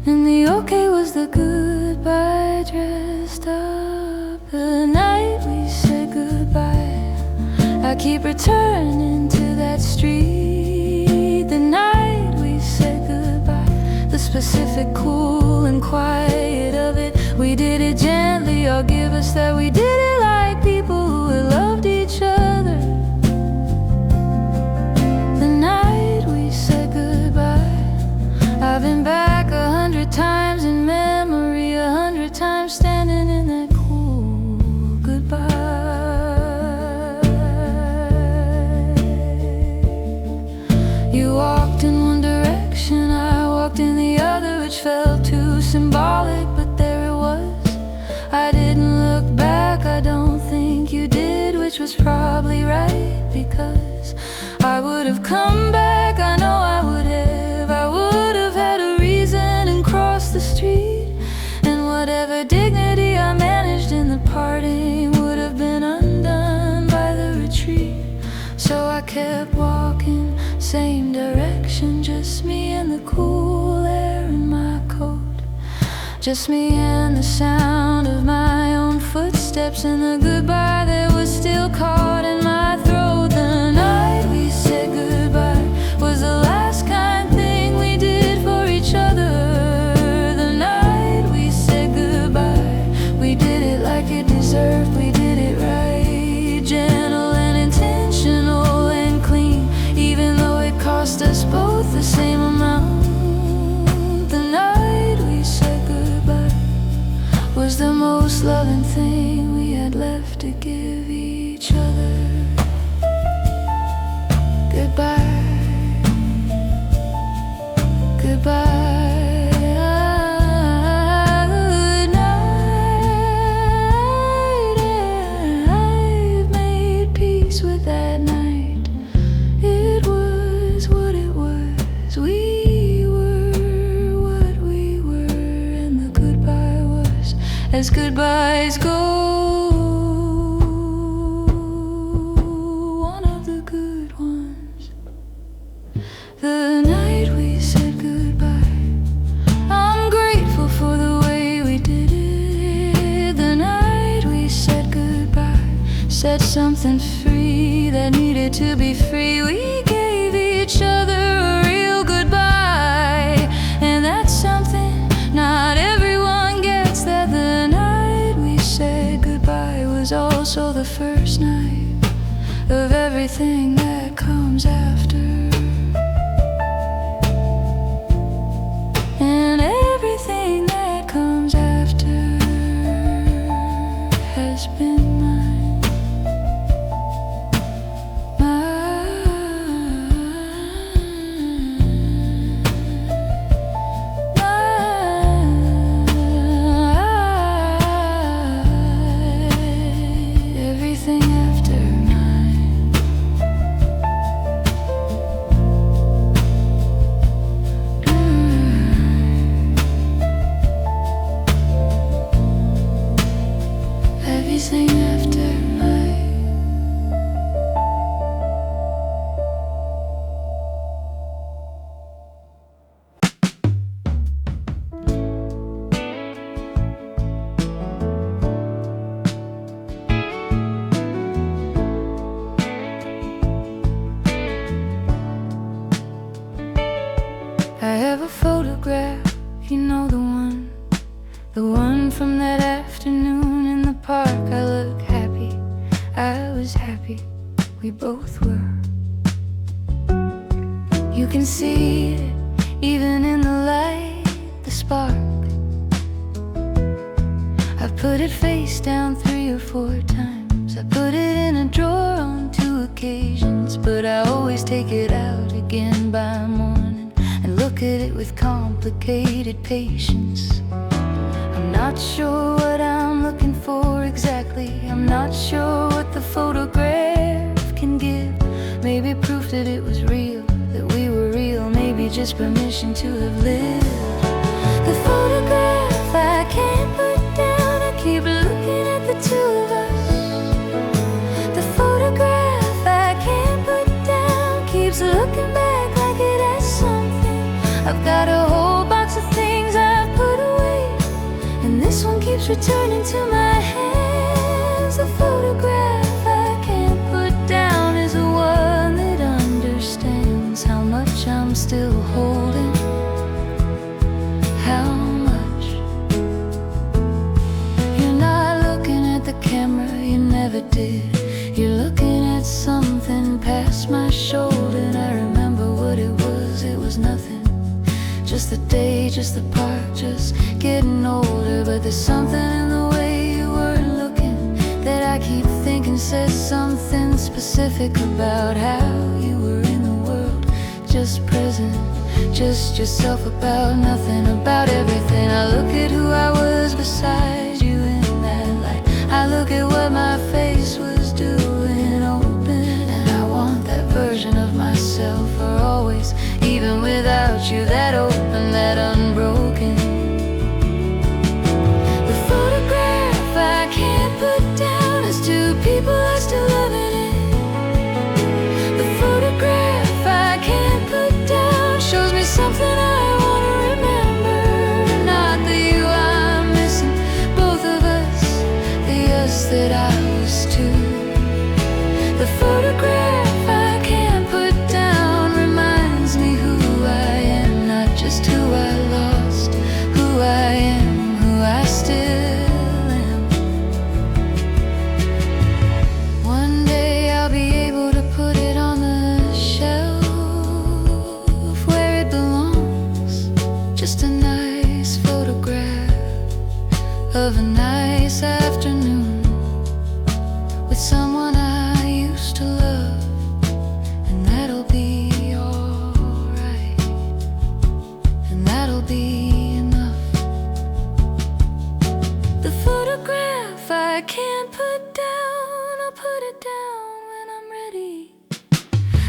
and the okay was the goodbye dressed up. The night we said goodbye, I keep returning to that street. The night we said goodbye, the specific cool and quiet of it. We did it gently, or give us that we did it like people who had loved each other. The night we said goodbye, I've been back 100 times in memory, 100 times standing in that cool goodbye. You walked in one direction, I walked in the other, which felt too symbolic, but there it was. I didn't look back, I don't think you did, which was probably right, because I would have come back, I know I would have. I would have had a reason and crossed the street, and whatever dignity I managed in the parting would have been undone by the retreat. So I kept walking, same direction, just me and the cool air in my coat, just me and the sound of my own footsteps, and the goodbye that was still caught in my throat. The night we said goodbye was the last kind thing we did for each other. The night we said goodbye, we did it like it deserved, we did it right, gentle and intentional and clean, even though it cost us both the same amount. The night we said goodbye was the most loving thing we had left to give each other. Goodbye, goodbye, good night. I've made peace with that night. It was what it was. We were what we were, and the goodbye was as goodbyes go. One of the good ones. The night we said goodbye, I'm grateful for the way we did it. The night we said goodbye, set something free that needed to be free. We gave each other a real goodbye, and that's something not everyone gets. That the night we said goodbye was also the first night of everything that comes after. And everything that comes after has been mine. Everything after mine. Everything after mine. I have a photograph, you know the one from that afternoon in the park. I look happy, I was happy, we both were. You can see it, even in the light, the spark. I put it face down 3 or 4 times. I put it in a drawer on 2 occasions, but I always take it out again by morning and look at it with complicated patience. I'm not sure what I'm looking for exactly. I'm not sure what the photograph can give. Maybe proof that it was real, that we were real. Maybe just permission to have lived. The photograph I can't put down. I keep looking at the two of us. tears returning to my hands. The photograph I can't put down is the one that understands how much I'm still holding. How much? You're not looking at the camera, you never did. You're looking at something past my shoulder, and I remember what it was nothing. Just the day, just the part, just getting older. But there's something in the way you weren't looking that I keep thinking says something specific about how you were in the world. Just present, just yourself, about nothing, about everything. I look at who I was beside you in that light. I look at what my face was doing open, and I want that version of myself for always, even without you, that open, that unbroken. The photograph I can't put down is two people I still love in it. The photograph I can't put down shows me something I want to remember. Not the you I'm missing, both of us, the us that I was too. The photograph I can't put down reminds me who I am, not just who I lost, who I am, who I still am. One day I'll be able to put it on the shelf where it belongs. Just a nice photograph of a nice afternoon with someone I used to love, and that'll be alright, and that'll be enough. The photograph I can't put down, I'll put it down when I'm ready.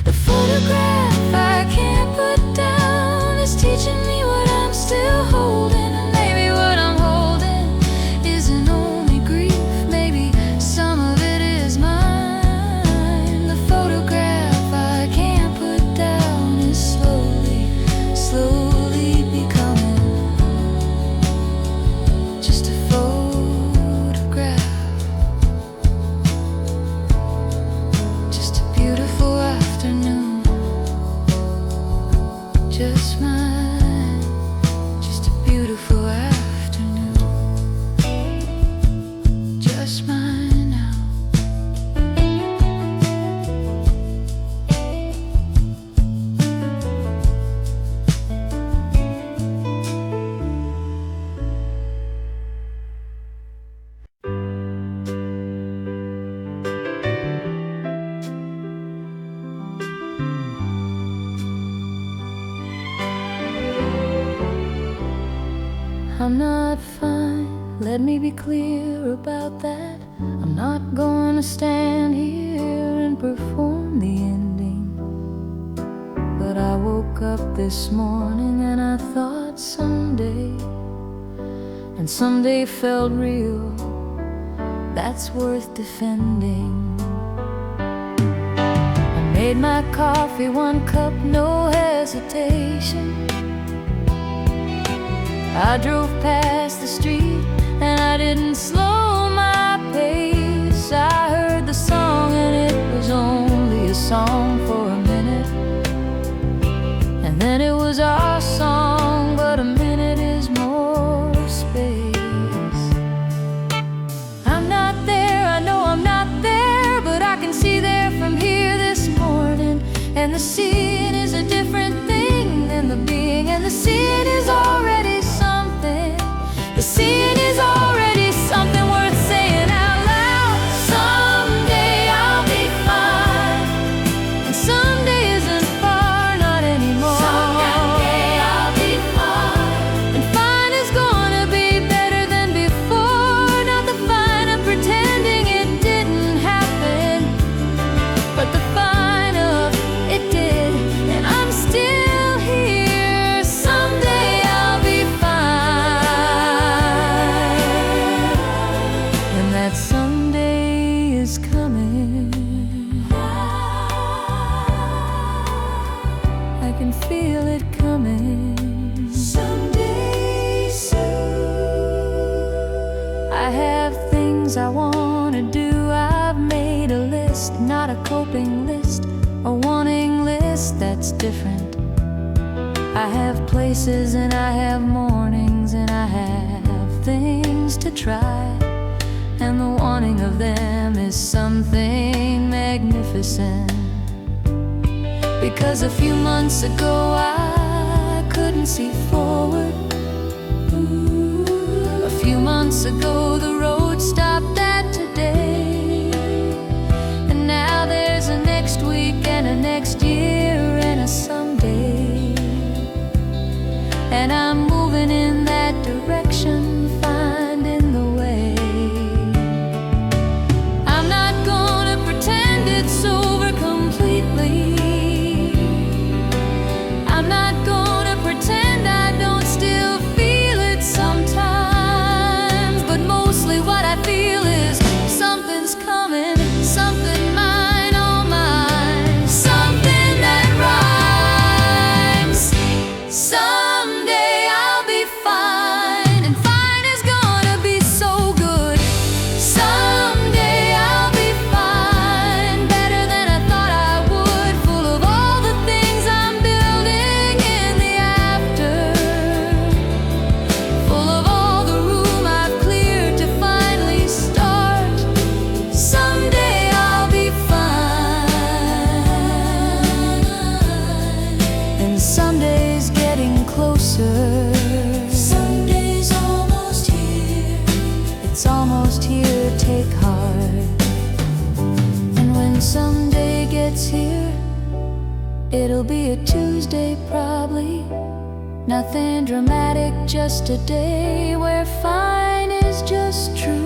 The photograph I can't put down is teaching me what I'm still holding, and maybe what I'm holding isn't only grief, maybe some of it is mine. The photograph I can't put down is slowly, slowly becoming just a photograph, just a beautiful afternoon, just mine, just a beautiful afternoon, just mine now. I'm not fine, let me be clear about that. I'm not gonna stand here and perform the ending. But I woke up this morning and I thought someday, and someday felt real, that's worth defending. I made my coffee, 1 cup, no hesitation. I drove past the street and I didn't slow my pace. I heard the song and it was only a song for a minute, and then it was our song, but a minute is more space. I'm not there, I know I'm not there, but I can see there from here this morning. And the seeing is a different thing than the being, and the seeing is already something. The seeing is already something worth saying out loud. Someday I'll be fine, and someday isn't far, not anymore. Someday I'll be things I wanna do. I've made a list, not a coping list, a wanting list that's different. I have places and I have mornings and I have things to try, and the wanting of them is something magnificent. Because a few months ago I couldn't see forward. A few months ago the road stopped at today, and now there's a next week and a next year and a someday, and I'm moving in that direction, finding the way. I'm not gonna pretend it's over completely. I'm not gonna pretend I don't still feel it sometimes, but mostly what I feel is something's coming, something mine, all mine, something that rhymes. Someday I'll be fine, and fine is gonna be so good. Someday I'll be fine, better than I thought I would, full of all the things I'm building in the after, full of all the room I've cleared to finally start. Someday I'll be fine, and someday's getting closer. Sunday's almost here. It's almost here, take heart. And when someday gets here, it'll be a Tuesday probably. Nothing dramatic, just a day where fine is just true.